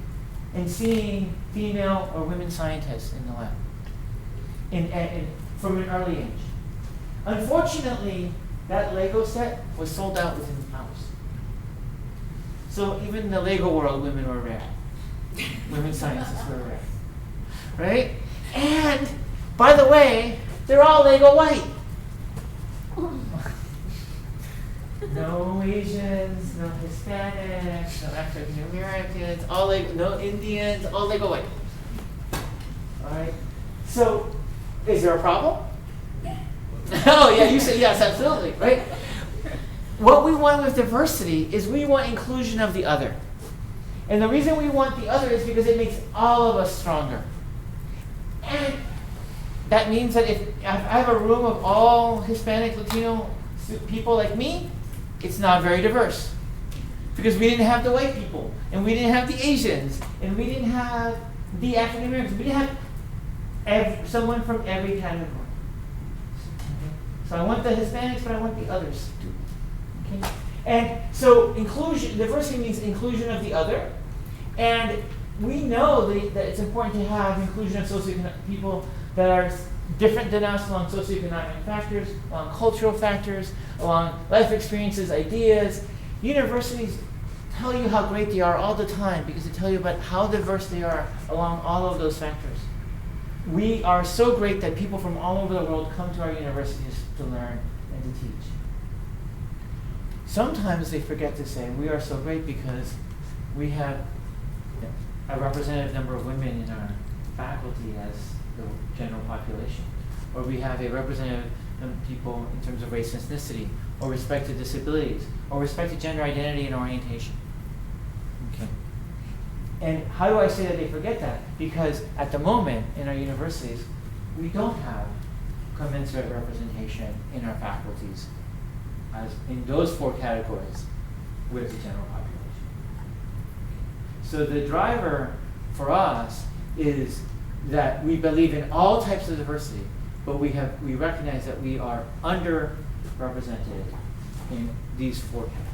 and seeing female or women scientists in the lab. From an early age. Unfortunately, that Lego set was sold out within hours. So even in the Lego world, women were rare. Women scientists were rare. Right? And, by the way, they're all Lego white. No Asians, no Hispanics, no African Americans, all Lego, no Indians, all Lego white. All right. So, is there a problem? Oh yeah, you said yes, absolutely, right? What we want with diversity is we want inclusion of the other. And the reason we want the other is because it makes all of us stronger. And that means that if I have a room of all Hispanic, Latino people like me, it's not very diverse. Because we didn't have the white people, and we didn't have the Asians, and we didn't have the African Americans. We didn't have someone from every category. Okay? So I want the Hispanics, but I want the others too. Okay? And so inclusion, diversity means inclusion of the other. And we know that it's important to have inclusion of people that are different than us along socioeconomic factors, along cultural factors, along life experiences, ideas. Universities tell you how great they are all the time because they tell you about how diverse they are along all of those factors. We are so great that people from all over the world come to our universities to learn and to teach. Sometimes they forget to say we are so great because we have a representative number of women in our faculty as the general population, or we have a representative people in terms of race and ethnicity, or respect to disabilities, or respect to gender identity and orientation. Okay. And how do I say that they forget that? Because at the moment in our universities, we don't have commensurate representation in our faculties as in those 4 categories with the general population. So the driver for us is that we believe in all types of diversity, but we recognize that we are underrepresented in these 4 categories.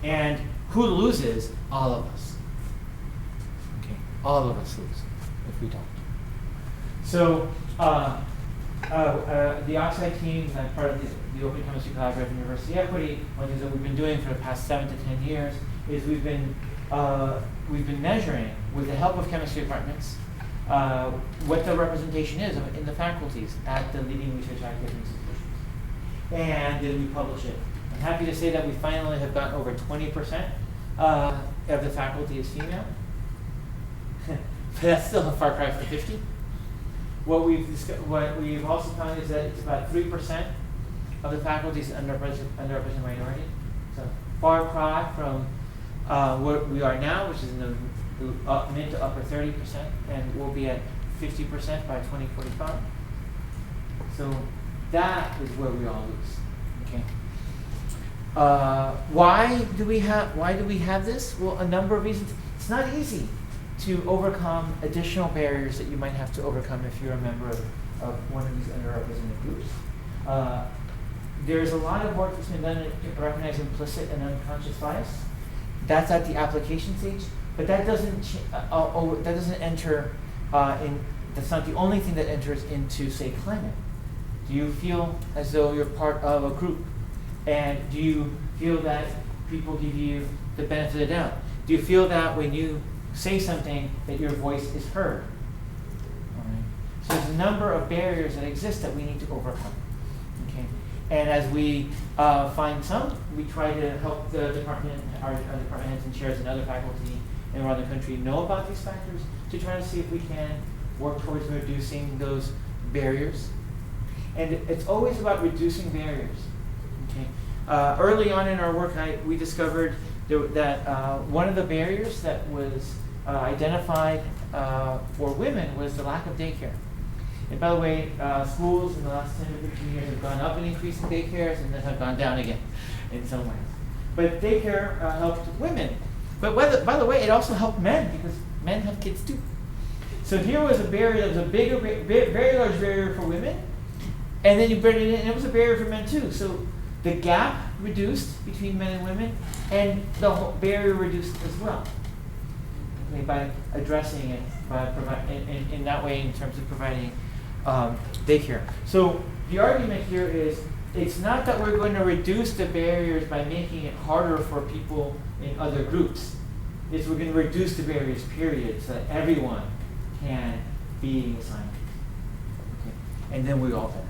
Okay. And who loses? All of us. Okay. All of us lose if we don't. So the OXIDE team, and part of the Open Chemistry Collaborative University Equity, one of the things that we've been doing for the past 7 to 10 years is we've been measuring, with the help of chemistry departments, what the representation is in the faculties at the leading research academic institutions. And then we publish it. I'm happy to say that we finally have gotten over 20% of the faculty is female. But that's still a far cry from 50. What we've also found is that it's about 3% of the faculty is underrepresented minority. So far cry from where we are now, which is in the mid to upper 30%, and we'll be at 50% by 2045. So that is where we all lose. Okay. Why do we have this? Well, a number of reasons. It's not easy to overcome additional barriers that you might have to overcome if you're a member of one of these underrepresented groups. There's a lot of work that's been done to recognize implicit and unconscious bias. That's at the application stage, but that doesn't enter in. That's not the only thing that enters into, say, climate. Do you feel as though you're part of a group, and do you feel that people give you the benefit of the doubt? Do you feel that when you say something that your voice is heard? All right. So there's a number of barriers that exist that we need to overcome. Okay. And as we find some, we try to help the department, our department heads and chairs and other faculty around the country know about these factors to try to see if we can work towards reducing those barriers. And it's always about reducing barriers. Okay. Early on in our work, we discovered that one of the barriers that was identified for women was the lack of daycare. And by the way, schools in the last 10 to 15 years have gone up in increase in daycares and then have gone down again in some ways. But daycare helped women. But by the way, it also helped men because men have kids too. So here was a barrier that was a bigger, very large barrier for women. And then you bring it in, and it was a barrier for men too. So the gap reduced between men and women, and the whole barrier reduced as well. Okay, by addressing it, by in that way in terms of providing daycare. So the argument here is it's not that we're going to reduce the barriers by making it harder for people in other groups. It's we're going to reduce the barriers, period, so that everyone can be a scientist. Okay? And then we all benefit.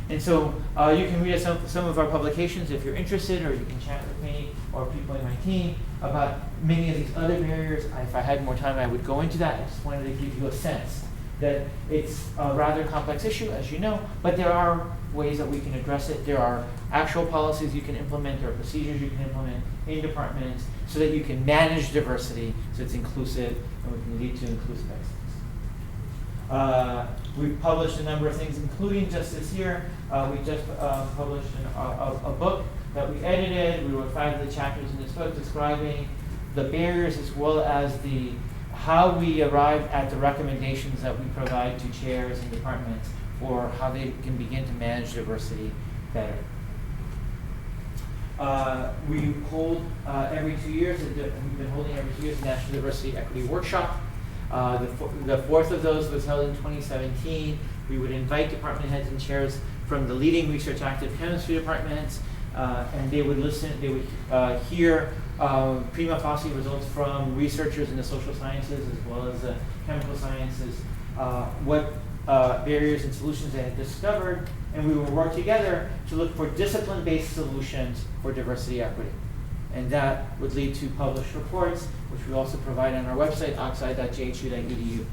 And so you can read some of our publications if you're interested, or you can chat with me or people in my team about many of these other barriers. If I had more time, I would go into that. I just wanted to give you a sense that it's a rather complex issue, as you know, but there are ways that we can address it. There are actual policies you can implement, there are procedures you can implement in departments so that you can manage diversity, so it's inclusive, and we can lead to inclusive excellence. We've published a number of things, including just this year. We just published a book that we edited. We wrote 5 of the chapters in this book describing the barriers as well as how we arrive at the recommendations that we provide to chairs and departments for how they can begin to manage diversity better. We hold every 2 years, we've been holding every 2 years, the National Diversity Equity Workshop. The fourth of those was held in 2017. We would invite department heads and chairs from the leading research active chemistry departments, and they would listen, they would hear prima facie results from researchers in the social sciences as well as the chemical sciences, what barriers and solutions they had discovered, and we would work together to look for discipline-based solutions for diversity equity. And that would lead to published reports, which we also provide on our website, oxide.jhu.edu.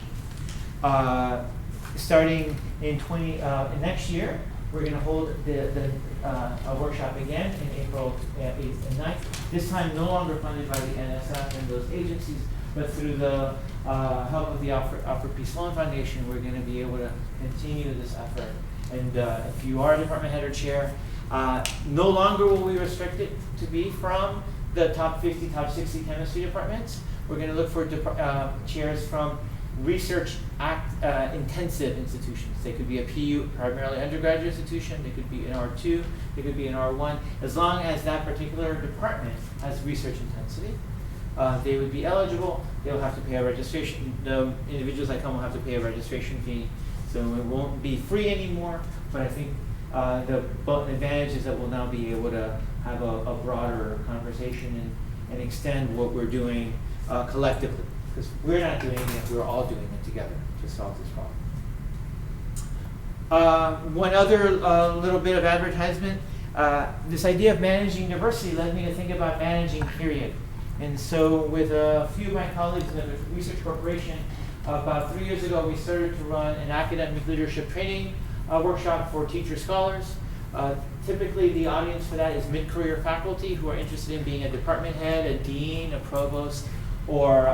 Starting in next year, we're going to hold a workshop again in April 8th and 9th. This time no longer funded by the NSF and those agencies, but through the help of the Alfred P. Sloan Foundation, we're going to be able to continue this effort. And if you are a department head or chair, no longer will we restrict it to be from the top 50, top 60 chemistry departments. We're going to look for chairs from research intensive institutions. They could be a PU, primarily undergraduate institution. They could be an R2. They could be an R1. As long as that particular department has research intensity, they would be eligible. They'll have to pay a registration. The individuals that come will have to pay a registration fee. So it won't be free anymore, but I think the advantage is that we'll now be able to have a broader conversation and extend what we're doing collectively. Because we're not doing it, we're all doing it together to solve this problem. One other little bit of advertisement. This idea of managing diversity led me to think about managing period. And so with a few of my colleagues in the Research Corporation, about 3 years ago, we started to run an academic leadership training workshop for teacher scholars. Typically, the audience for that is mid-career faculty who are interested in being a department head, a dean, a provost, or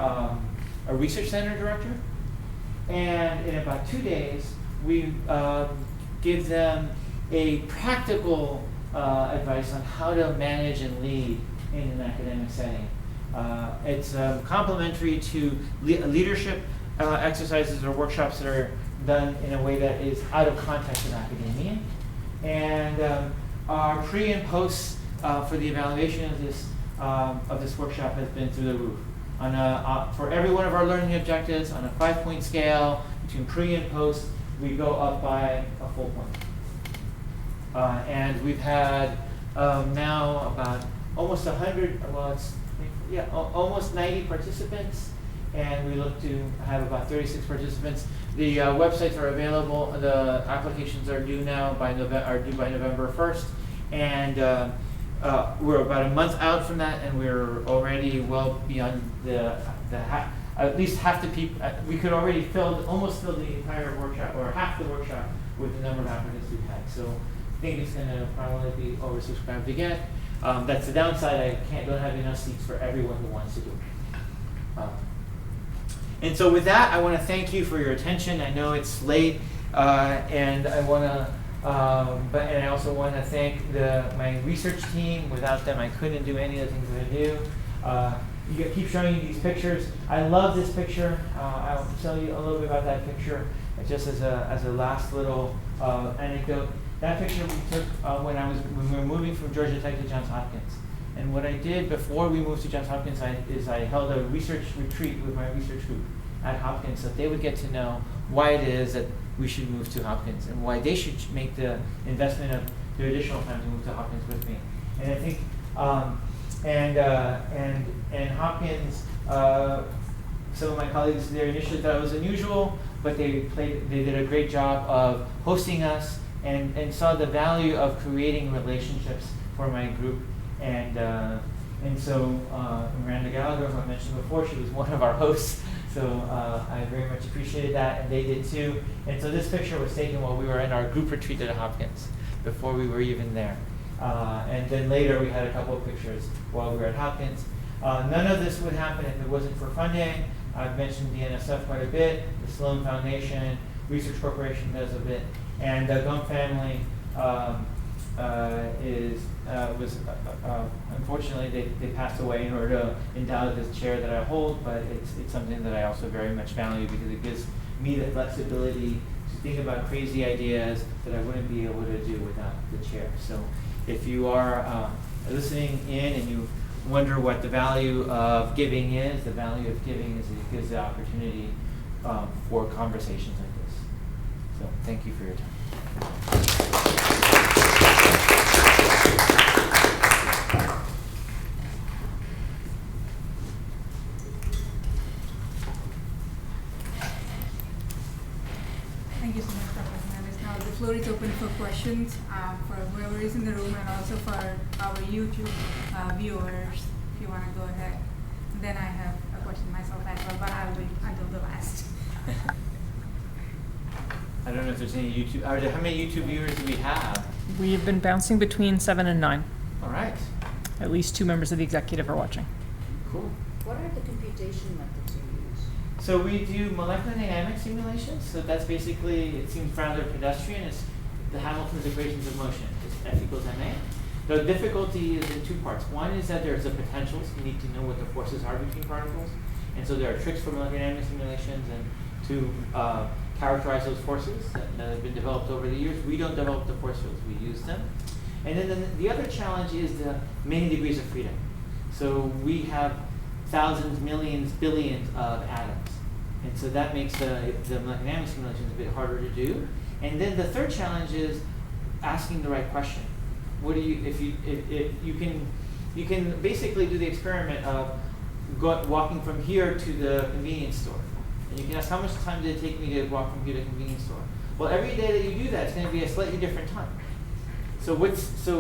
a research center director. And in about 2 days, we give them a practical advice on how to manage and lead in an academic setting. It's complementary to leadership exercises or workshops that are done in a way that is out of context of academia. And our pre and post for the evaluation of this workshop has been through the roof. For every one of our learning objectives, on a 5-point scale, between pre and post, we go up by a full point. And we've had now about almost 100, almost 90 participants, and we look to have about 36 participants. The websites are available. The applications are due now by November 1st, and we're about a month out from that, and we're already well beyond at least half the people. We could already almost fill the entire workshop, or half the workshop, with the number of applicants we've had. So I think it's going to probably be oversubscribed again. That's the downside. I don't have enough seats for everyone who wants to do it. And so with that, I want to thank you for your attention. I know it's late, and I want to. And I also want to thank my research team. Without them, I couldn't do any of the things that I do. You keep showing you these pictures. I love this picture. I'll tell you a little bit about that picture just as a last little anecdote. That picture we took when we were moving from Georgia Tech to Johns Hopkins. And what I did before we moved to Johns Hopkins is I held a research retreat with my research group at Hopkins so they would get to know why it is that we should move to Hopkins and why they should make the investment of the additional time to move to Hopkins with me. And I think, and Hopkins, some of my colleagues there initially thought it was unusual, but they did a great job of hosting us and saw the value of creating relationships for my group. And so Miranda Gallagher, who I mentioned before, she was one of our hosts. So I very much appreciated that, and they did too. And so this picture was taken while we were in our group retreat at Hopkins, before we were even there. And then later we had a couple of pictures while we were at Hopkins. None of this would happen if it wasn't for funding. I've mentioned the NSF quite a bit, the Sloan Foundation, Research Corporation does a bit, and the Gompf family unfortunately they passed away in order to endow this chair that I hold, but it's something that I also very much value because it gives me the flexibility to think about crazy ideas that I wouldn't be able to do without the chair. So if you are listening in and you wonder what the value of giving is, the value of giving is it gives the opportunity for conversations like this. So thank you for your time. Thank you so much, Dr. Hernandez. Now the floor is open for questions for whoever is in the room and also for our YouTube viewers, if you want to go ahead. And then I have a question myself as well, but I'll wait until the last. I don't know if there's any YouTube. How many YouTube viewers do we have? We have been bouncing between 7 and 9. All right. At least 2 members of the executive are watching. Cool. What are the computation methods you use? So we do molecular dynamic simulations. So that's basically, it seems rather pedestrian. It's the Hamilton's equations of motion. It's F equals ma. The difficulty is in 2 parts. One is that there's a potential, so you need to know what the forces are between particles. And so there are tricks for molecular dynamic simulations and to characterize those forces that have been developed over the years. We don't develop the force fields, we use them. And then the other challenge is the many degrees of freedom. So we have thousands, millions, billions of atoms. And so that makes the molecular dynamic simulations a bit harder to do. And then the third challenge is asking the right question. What do you, if you can basically do the experiment of walking from here to the convenience store. And you can ask, how much time did it take me to walk from here to the convenience store? Well, every day that you do that, it's going to be a slightly different time. So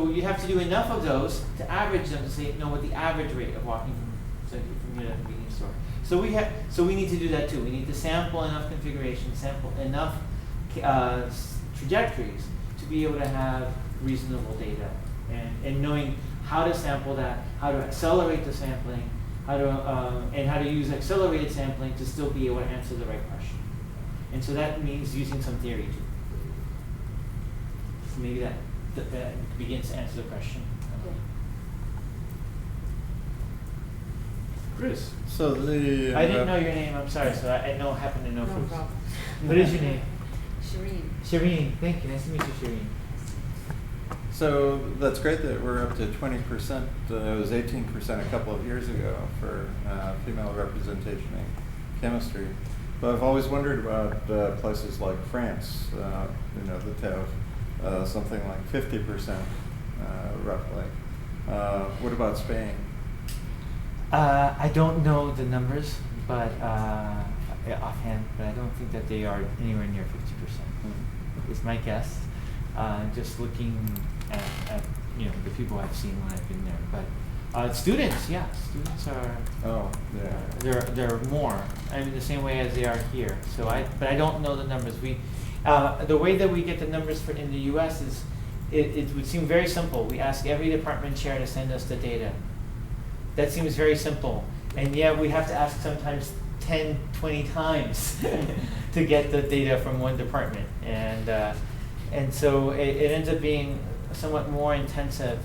you have to do enough of those to average them to say, know what the average rate of walking from here to the convenience store. So we need to do that too. We need to sample enough configurations, sample enough trajectories to be able to have reasonable data, and knowing how to sample that, how to accelerate the sampling, and how to use accelerated sampling to still be able to answer the right question. And so that means using some theory too. So maybe that begins to answer the question. Bruce. So the I didn't know your name. I'm sorry. So I happen to know No Bruce. problem. What is your name? Shireen. Shireen. Thank you. Nice to meet you, Shireen. So that's great that we're up to 20%. It was 18% a couple of years ago for female representation in chemistry. But I've always wondered about places like France, that have something like 50% roughly. What about Spain? I don't know the numbers, but offhand, but I don't think that they are anywhere near 50%. Is my guess. Just looking at the people I've seen when I've been there, but students, yeah, students are. Oh, yeah. They're more. I mean, the same way as they are here. So but I don't know the numbers. The way that we get the numbers in the U.S. is, it would seem very simple. We ask every department chair to send us the data. That seems very simple, and yet we have to ask sometimes 10, 20 times to get the data from one department, and so it ends up being somewhat more intensive,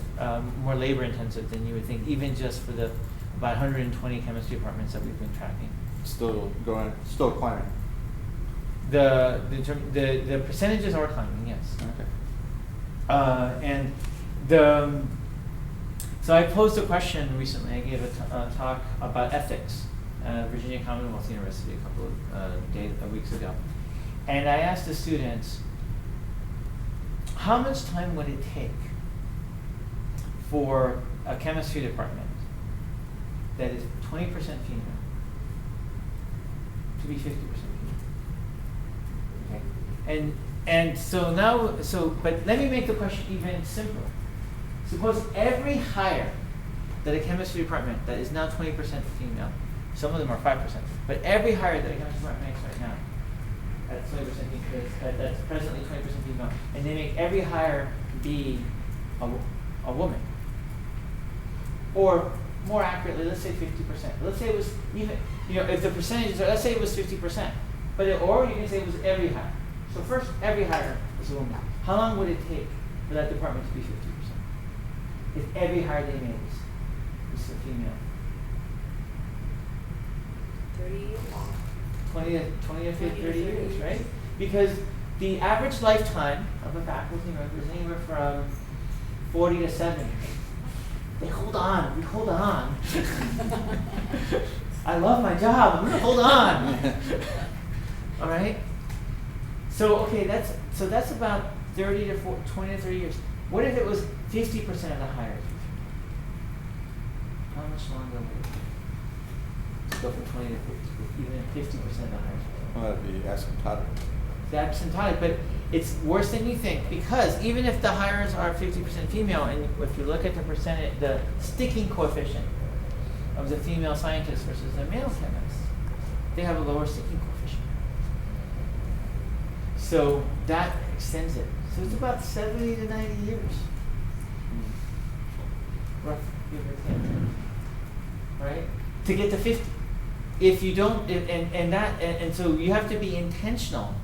more labor intensive than you would think, even just for the about 120 chemistry departments that we've been tracking. Still climbing. The percentages are climbing, yes. Okay. So I posed a question recently. I gave a talk about ethics at Virginia Commonwealth University a couple of weeks ago. And I asked the students, how much time would it take for a chemistry department that is 20% female to be 50% female? Okay. And And so now, but let me make the question even simpler. Suppose every hire that a chemistry department that is now 20% female, some of them are 5%, but every hire that a chemistry department makes right now, at 20% female, that's presently 20% female, and they make every hire be a woman. Or more accurately, let's say 50%. Let's say it was even, if the percentages are, let's say it was 50%. Or you can say it was every hire. So first, every hire was a woman. How long would it take for that department to be 50%? If every hire they made was a female. 30 years. 20 to 30 years, right? Because the average lifetime of a faculty member is anywhere from 40 to 70. They hold on, we hold on. I love my job, I'm gonna hold on. All right? So okay, that's about 20 to 30 years. What if it was 50% of the hires? How much longer would it take to go from 20 to 50, even 50% of the hires? Well, that'd be asymptotic. It's asymptotic, but it's worse than you think, because even if the hires are 50% female, and if you look at the percentage, the sticking coefficient of the female scientists versus the male chemists, they have a lower sticking coefficient. So that extends it. So it's about 70 to 90 years. Rough, give or take. Right? To get to 50. If you don't, and so you have to be intentional.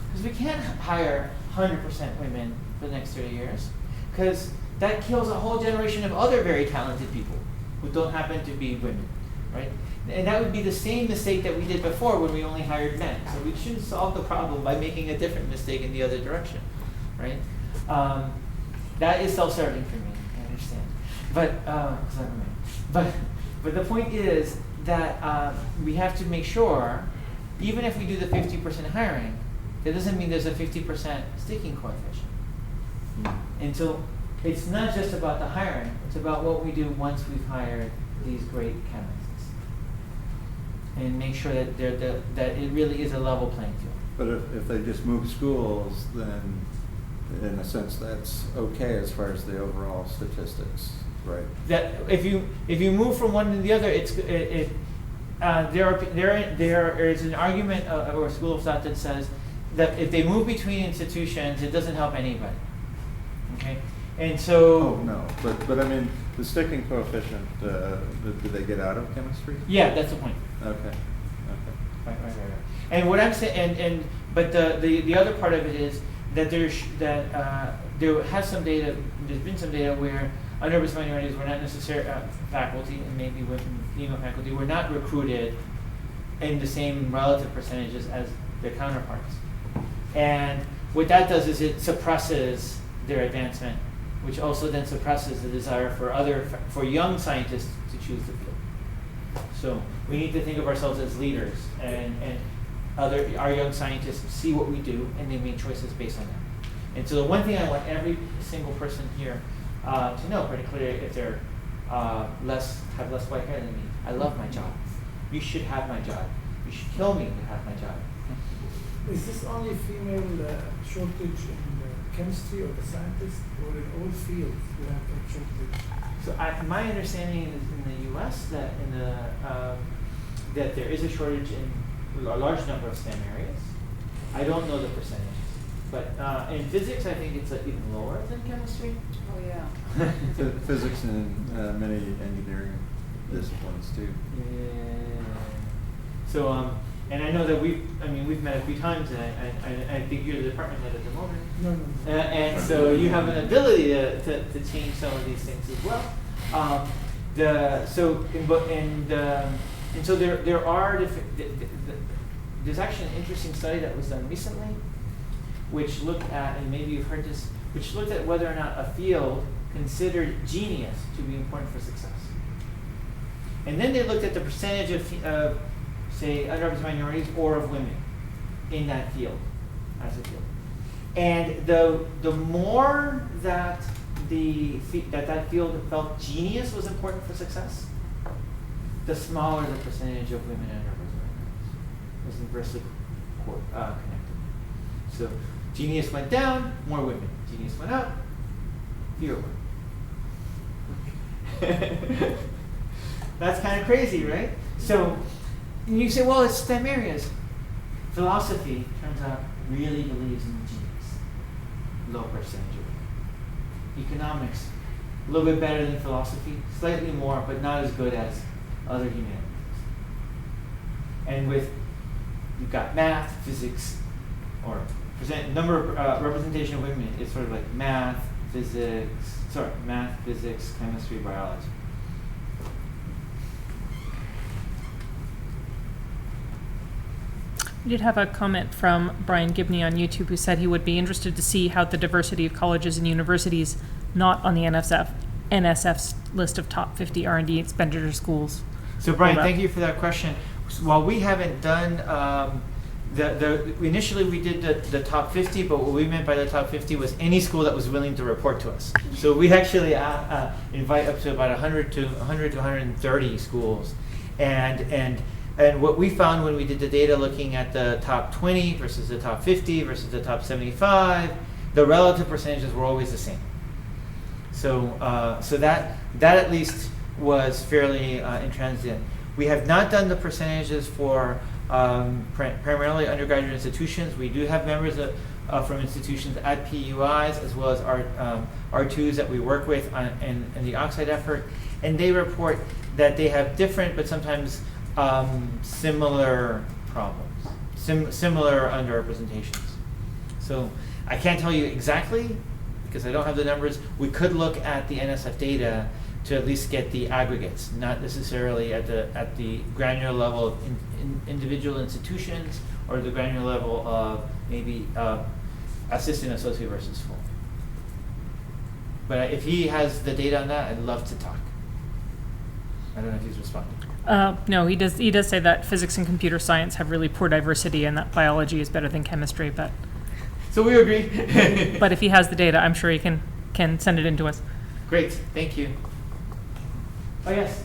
Because we can't hire 100% women for the next 30 years. Because that kills a whole generation of other very talented people who don't happen to be women, right? And that would be the same mistake that we did before when we only hired men. So we shouldn't solve the problem by making a different mistake in the other direction, right? That is self-serving for me, I understand. But, 'cause I'm a man. But the point is that we have to make sure, even if we do the 50% hiring, that doesn't mean there's a 50% sticking coefficient. And so it's not just about the hiring, it's about what we do once we've hired these great chemists. And make sure that that it really is a level playing field. But if they just move schools, then in a sense that's okay as far as the overall statistics, right? That if you move from one to the other, there is an argument or a school of thought that says that if they move between institutions, it doesn't help anybody. Okay, and so. Oh no, but I mean the sticking coefficient. Do they get out of chemistry? Yeah, that's the point. Okay. Right. And what I'm saying, but the other part of it is that there has some data. There's been some data where underrepresented minorities were not necessarily faculty, and maybe women, female faculty, were not recruited in the same relative percentages as their counterparts. And what that does is it suppresses their advancement, which also then suppresses the desire for young scientists to choose the field. So we need to think of ourselves as leaders, and our young scientists see what we do and they make choices based on that. And so the one thing I want every single person here to know, particularly if they're have less white hair than me, I love my job. You should have my job. You should kill me to have my job. Is this only female shortage in the chemistry or the scientists, or in all fields we have that shortage? So my understanding is in the U.S. that that there is a shortage in a large number of STEM areas. I don't know the percentages, but in physics I think it's even lower than chemistry. Oh yeah. Physics and many engineering disciplines too. Yeah. So and I know that we've met a few times, and I think you're the department head at the moment. No. And so you have an ability to change some of these things as well. So there are there's actually an interesting study that was done recently, which looked at, and maybe you've heard this, which looked at whether or not a field considered genius to be important for success. And then they looked at the percentage of say underrepresented minorities or of women in that field as a field. And the more that that field felt genius was important for success, the smaller the percentage of women and underrepresented minorities was inversely connected. So genius went down, more women. Genius went up, fewer women. That's kind of crazy, right? So you say, well, it's STEM areas. Philosophy, turns out, really believes in genius. Low percentage of it. Economics, a little bit better than philosophy, slightly more, but not as good as other humanities. And you've got math, physics, or representation of women is sort of like math, physics, chemistry, biology. We did have a comment from Brian Gibney on YouTube who said he would be interested to see how the diversity of colleges and universities not on the NSF's list of top 50 R&D expenditure schools. So Brian, thank you for that question. While we haven't done, initially we did the top 50, but what we meant by the top 50 was any school that was willing to report to us. So we actually invite up to about 100 to 130 schools. And what we found when we did the data looking at the top 20 versus the top 50 versus the top 75, the relative percentages were always the same. So that at least was fairly intransigent. We have not done the percentages for primarily undergraduate institutions. We do have members from institutions at PUIs as well as R2s that we work with in the OXIDE effort, and they report that they have different but sometimes similar problems, similar underrepresentations. So I can't tell you exactly because I don't have the numbers. We could look at the NSF data to at least get the aggregates, not necessarily at the granular level of individual institutions or the granular level of maybe assistant, associate versus full. But if he has the data on that, I'd love to talk. I don't know if he's responding. No, he does say that physics and computer science have really poor diversity and that biology is better than chemistry, but so we agree. but if he has the data, I'm sure he can send it in to us. Great, thank you. Oh yes.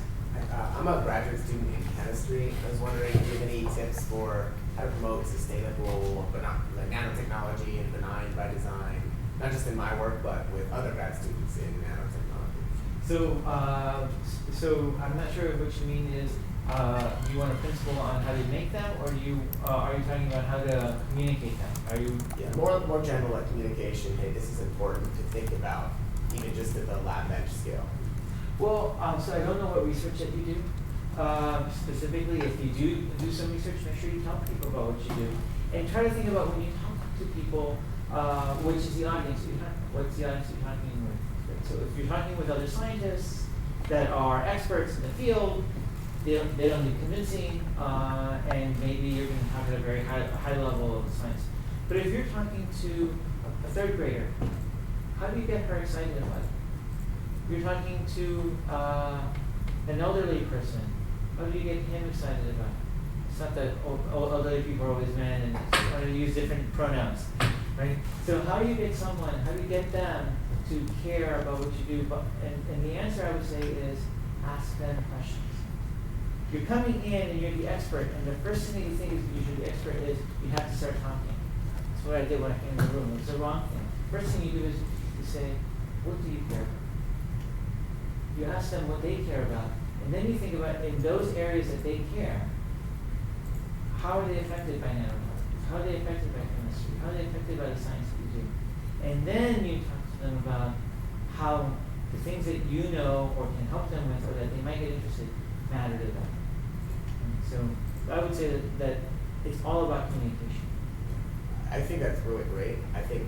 I'm a graduate student in chemistry. I was wondering if you have any tips for how to promote sustainable nanotechnology and benign by design, not just in my work, but with other grad students in nanotechnology. So I'm not sure what you mean is, do you want a principle on how to make them, or are you talking about how to communicate them? Are you? Yeah, more general like communication. Hey, this is important to think about, even just at the lab bench scale. Well, so I don't know what research that you do. Specifically, if you do some research, make sure you tell people about what you do, and try to think about when you talk to people, which is the audience what's the audience you're talking with. So if you're talking with other scientists that are experts in the field, they don't need convincing, and maybe you're going to talk at a very high level of science. But if you're talking to a third grader, how do you get her excited about it? You're talking to an elderly person, how do you get him excited about it? It's not that elderly people are always men and want to use different pronouns, right? So how do you get them to care about what you do? And the answer I would say is ask them questions. You're coming in and you're the expert, and the first thing that you think is you're the expert is you have to start talking. That's what I did when I came in the room. It's the wrong thing. First thing you do is you say, what do you care about? You ask them what they care about, and then you think about in those areas that they care, how are they affected by nanoparticles? How are they affected by chemistry? How are they affected by the science that you do? And then you talk to them about how the things that you know or can help them with or that they might get interested matter to them. And so I would say that it's all about communication. I think that's really great. I think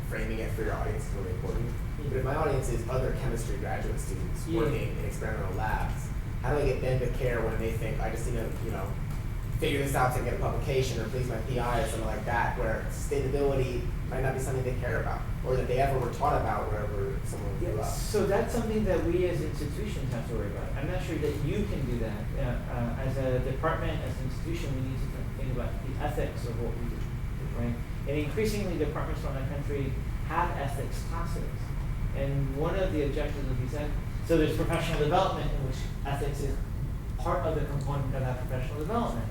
framing it for your audience is really important. But if my audience is other chemistry graduate students working in experimental labs, how do I get them to care when they think I just need to, figure this out to get a publication or please my PI or something like that, where sustainability might not be something they care about or that they ever were taught about wherever someone grew up. So that's something that we as institutions have to worry about. I'm not sure that you can do that. As a department, as an institution, we need to think about the ethics of what we do, right? And increasingly, departments around the country have ethics classes. And one of the objectives of these so there's professional development in which ethics is part of the component of that professional development.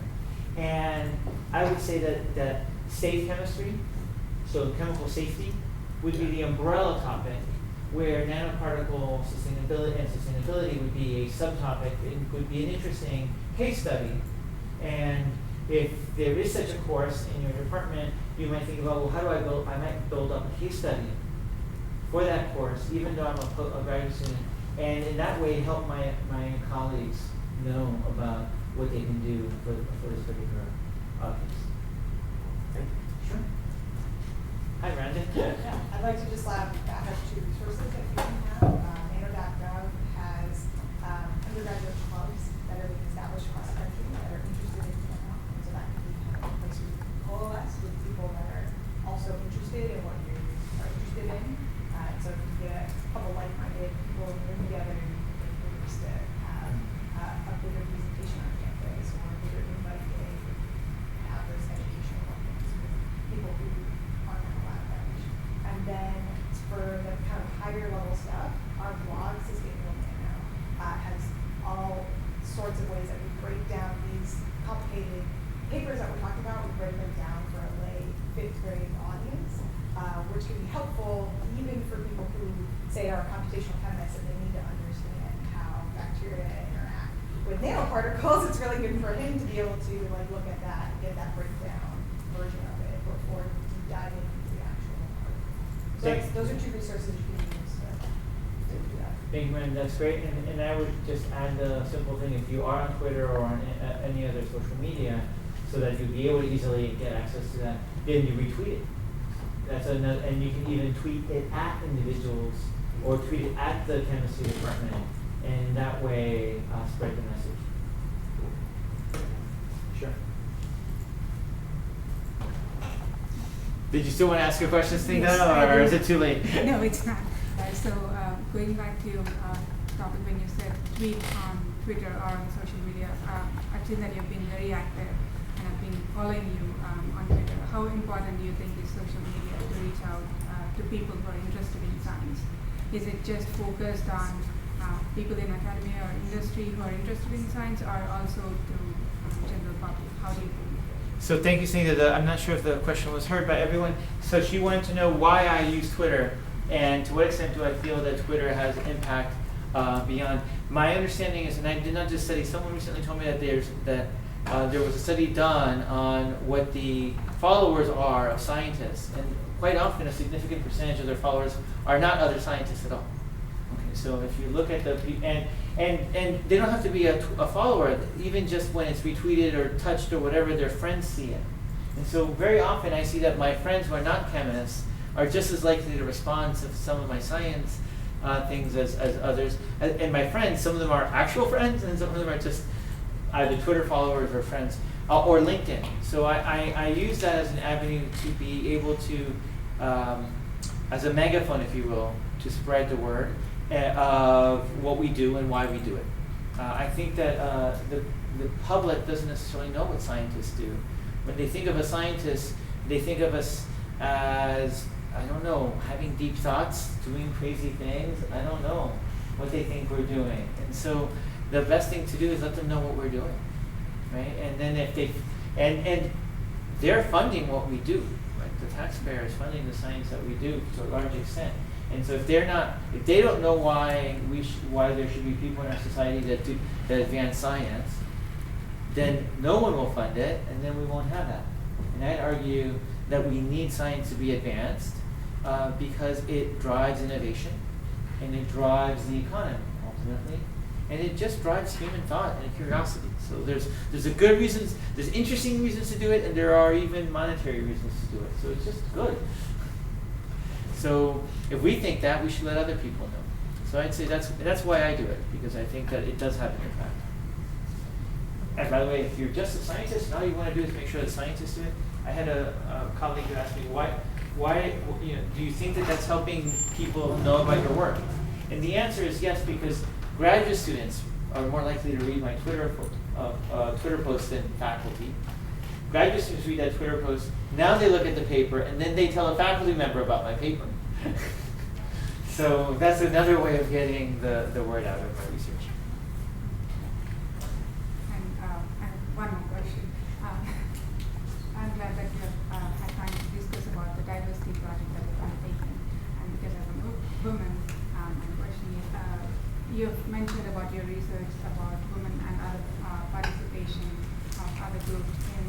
And I would say that safe chemistry, so chemical safety, would be the umbrella topic, where nanoparticle sustainability would be a subtopic. It would be an interesting case study. And if there is such a course in your department, you might think about, well, how do I might build up a case study for that course, even though I'm a graduate student, and in that way help my colleagues know about what they can do for this particular case. Thank you. Sure. Hi, Brandon. Yeah, I'd like to just back up two resources that you can have. Nano.gov has undergraduate clubs that are being established across the country that are interested in nano, and so that can be kind of a place where you can coalesce with people that are also interested in what you are interested in. So if you get a couple like-minded people in the room together, you can just have a bigger presentation on campus or a bigger invite day, have those educational programs with people who are in a lab foundation. And then for the kind of higher level stuff, our blog, Sustainable Nano, has all sorts of ways that we break down these complicated papers that we're talking about. We break them down for a lay 5th grade audience, which can be helpful even for people who say are computational chemists and they need to understand how bacteria interact with nanoparticles. It's really good for him to be able to look at that and get that breakdown version of it before you dive into the actual article. So those are two resources you can use to do that. Thank you, man. That's great. And I would just add the simple thing: if you are on Twitter or on any other social media, so that you'll be able to easily get access to that, then you retweet it. That's another, and you can even tweet it at individuals or tweet it at the chemistry department, and that way spread the message. Sure. Did you still want to ask your questions, Sneha, Yes, or is it too late? No, it's not. So going back to topic when you said tweet on Twitter or on social media, I've seen that you've been very active and I've been following you on Twitter. How important do you think is social media to reach out to people who are interested in science? Is it just focused on people in academia or industry who are interested in science, or also to general public? How do you think? So thank you, Sneha. I'm not sure if the question was heard by everyone. So she wanted to know why I use Twitter and to what extent do I feel that Twitter has impact beyond. My understanding is, and I did not just study, someone recently told me that there was a study done on what the followers are of scientists, and quite often a significant percentage of their followers are not other scientists at all. Okay, so if you look at and they don't have to be a follower, even just when it's retweeted or touched or whatever, their friends see it. And so very often I see that my friends who are not chemists are just as likely to respond to some of my science things as others. And my friends, some of them are actual friends and some of them are just either Twitter followers or friends, or LinkedIn. So I use that as an avenue to be able to, as a megaphone, if you will, to spread the word of what we do and why we do it. I think that the public doesn't necessarily know what scientists do. When they think of a scientist, they think of us as, I don't know, having deep thoughts, doing crazy things. I don't know what they think we're doing. And so the best thing to do is let them know what we're doing, right? And then if they, and they're funding what we do, right? The taxpayer is funding the science that we do to a large extent. And so if they don't know why there should be people in our society that advance science, then no one will fund it, and then we won't have that. And I'd argue that we need science to be advanced because it drives innovation, and it drives the economy ultimately, and it just drives human thought and curiosity. So there's a good reasons, there's interesting reasons to do it, and there are even monetary reasons to do it. So it's just good. So if we think that, we should let other people know. So I'd say that's why I do it, because I think that it does have an impact. And by the way, if you're just a scientist and all you want to do is make sure that scientists do it, I had a colleague who asked me, why do you think that that's helping people know about your work? And the answer is yes, because graduate students are more likely to read my Twitter post than faculty. Graduate students read that Twitter post, now they look at the paper, and then they tell a faculty member about my paper. So that's another way of getting the word out of my research. And one more question. I'm glad that you have had about your research about women and other participation of other groups in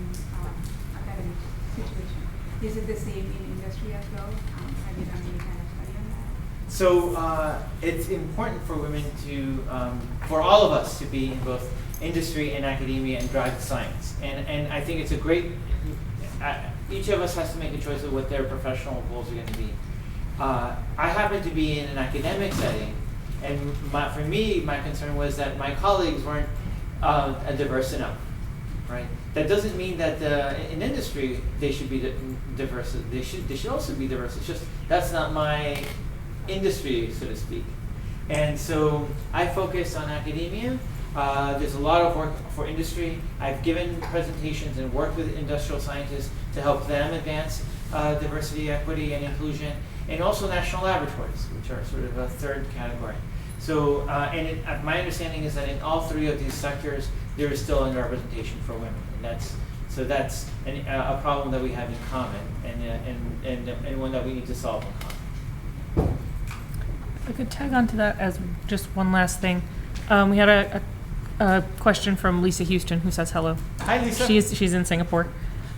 academic situation. Is it the same in industry as well? Have you done any kind of study on that? So it's important for women to, for all of us to be in both industry and academia and drive the science. And I think it's a great, each of us has to make a choice of what their professional goals are going to be. I happen to be in an academic setting, and for me, my concern was that my colleagues weren't diverse enough, right? That doesn't mean that in industry they should be diverse. They should also be diverse. It's just that's not my industry, so to speak. And so I focus on academia. There's a lot of work for industry. I've given presentations and worked with industrial scientists to help them advance diversity, equity, and inclusion, and also national laboratories, which are sort of a third category. So, my understanding is that in all three of these sectors, there is still underrepresentation for women, and that's a problem that we have in common, and one that we need to solve in common. I could tag on to that as just one last thing. We had a question from Lisa Houston, who says hello. Hi, Lisa. She's in Singapore.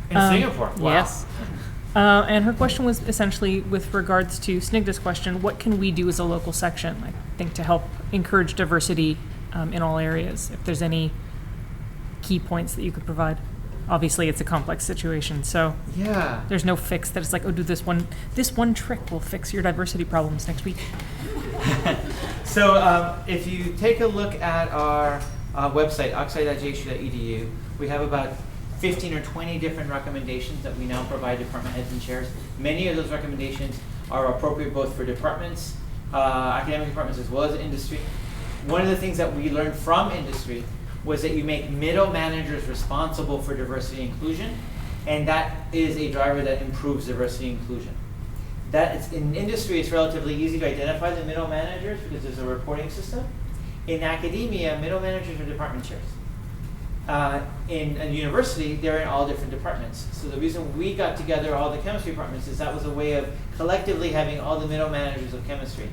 In Singapore? Wow. Yes. And her question was essentially with regards to Snigda's question, what can we do as a local section, I think, to help encourage diversity in all areas? If there's any key points that you could provide. Obviously, it's a complex situation, so Yeah. there's no fix that it's like, oh, do this one trick will fix your diversity problems next week. So if you take a look at our website, oxide.ghsu.edu, we have about 15 or 20 different recommendations that we now provide department heads and chairs. Many of those recommendations are appropriate both for departments, academic departments, as well as industry. One of the things that we learned from industry was that you make middle managers responsible for diversity and inclusion, and that is a driver that improves diversity and inclusion. In industry, it's relatively easy to identify the middle managers because there's a reporting system. In academia, middle managers are department chairs. In a university, they're in all different departments. So the reason we got together all the chemistry departments is that was a way of collectively having all the middle managers of chemistry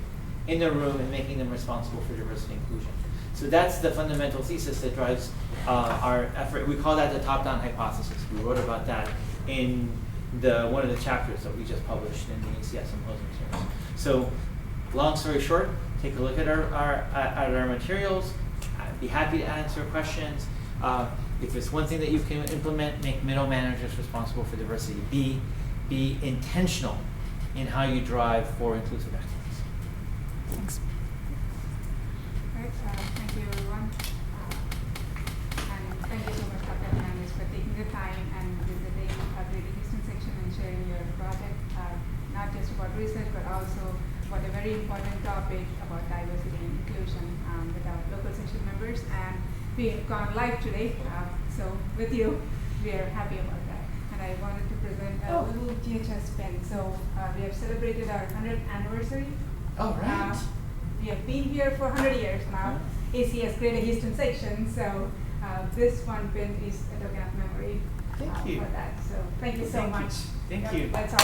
in the room and making them responsible for diversity and inclusion. So that's the fundamental thesis that drives our effort. We call that the top-down hypothesis. We wrote about that in one of the chapters that we just published in the ACS Symposium series. So, long story short, take a look at our materials. I'd be happy to answer questions. If it's one thing that you can implement, make middle managers responsible for diversity. Be intentional in how you drive for inclusive excellence. Thanks. Right, thank you everyone. And thank you so much, Dr. Hernandez, for taking the time and visiting the Houston section and sharing your project, not just about research, but also about a very important topic about diversity and inclusion with our local section members. And we have gone live today, so with you, we are happy about that. And I wanted to present a little GHS pen. So we have celebrated our 100th anniversary. Oh, right. We have been here for 100 years now, ACS Greater Houston section. So this one pin is a token of memory Thank you. for that. So thank you so much. Thank you. That's all.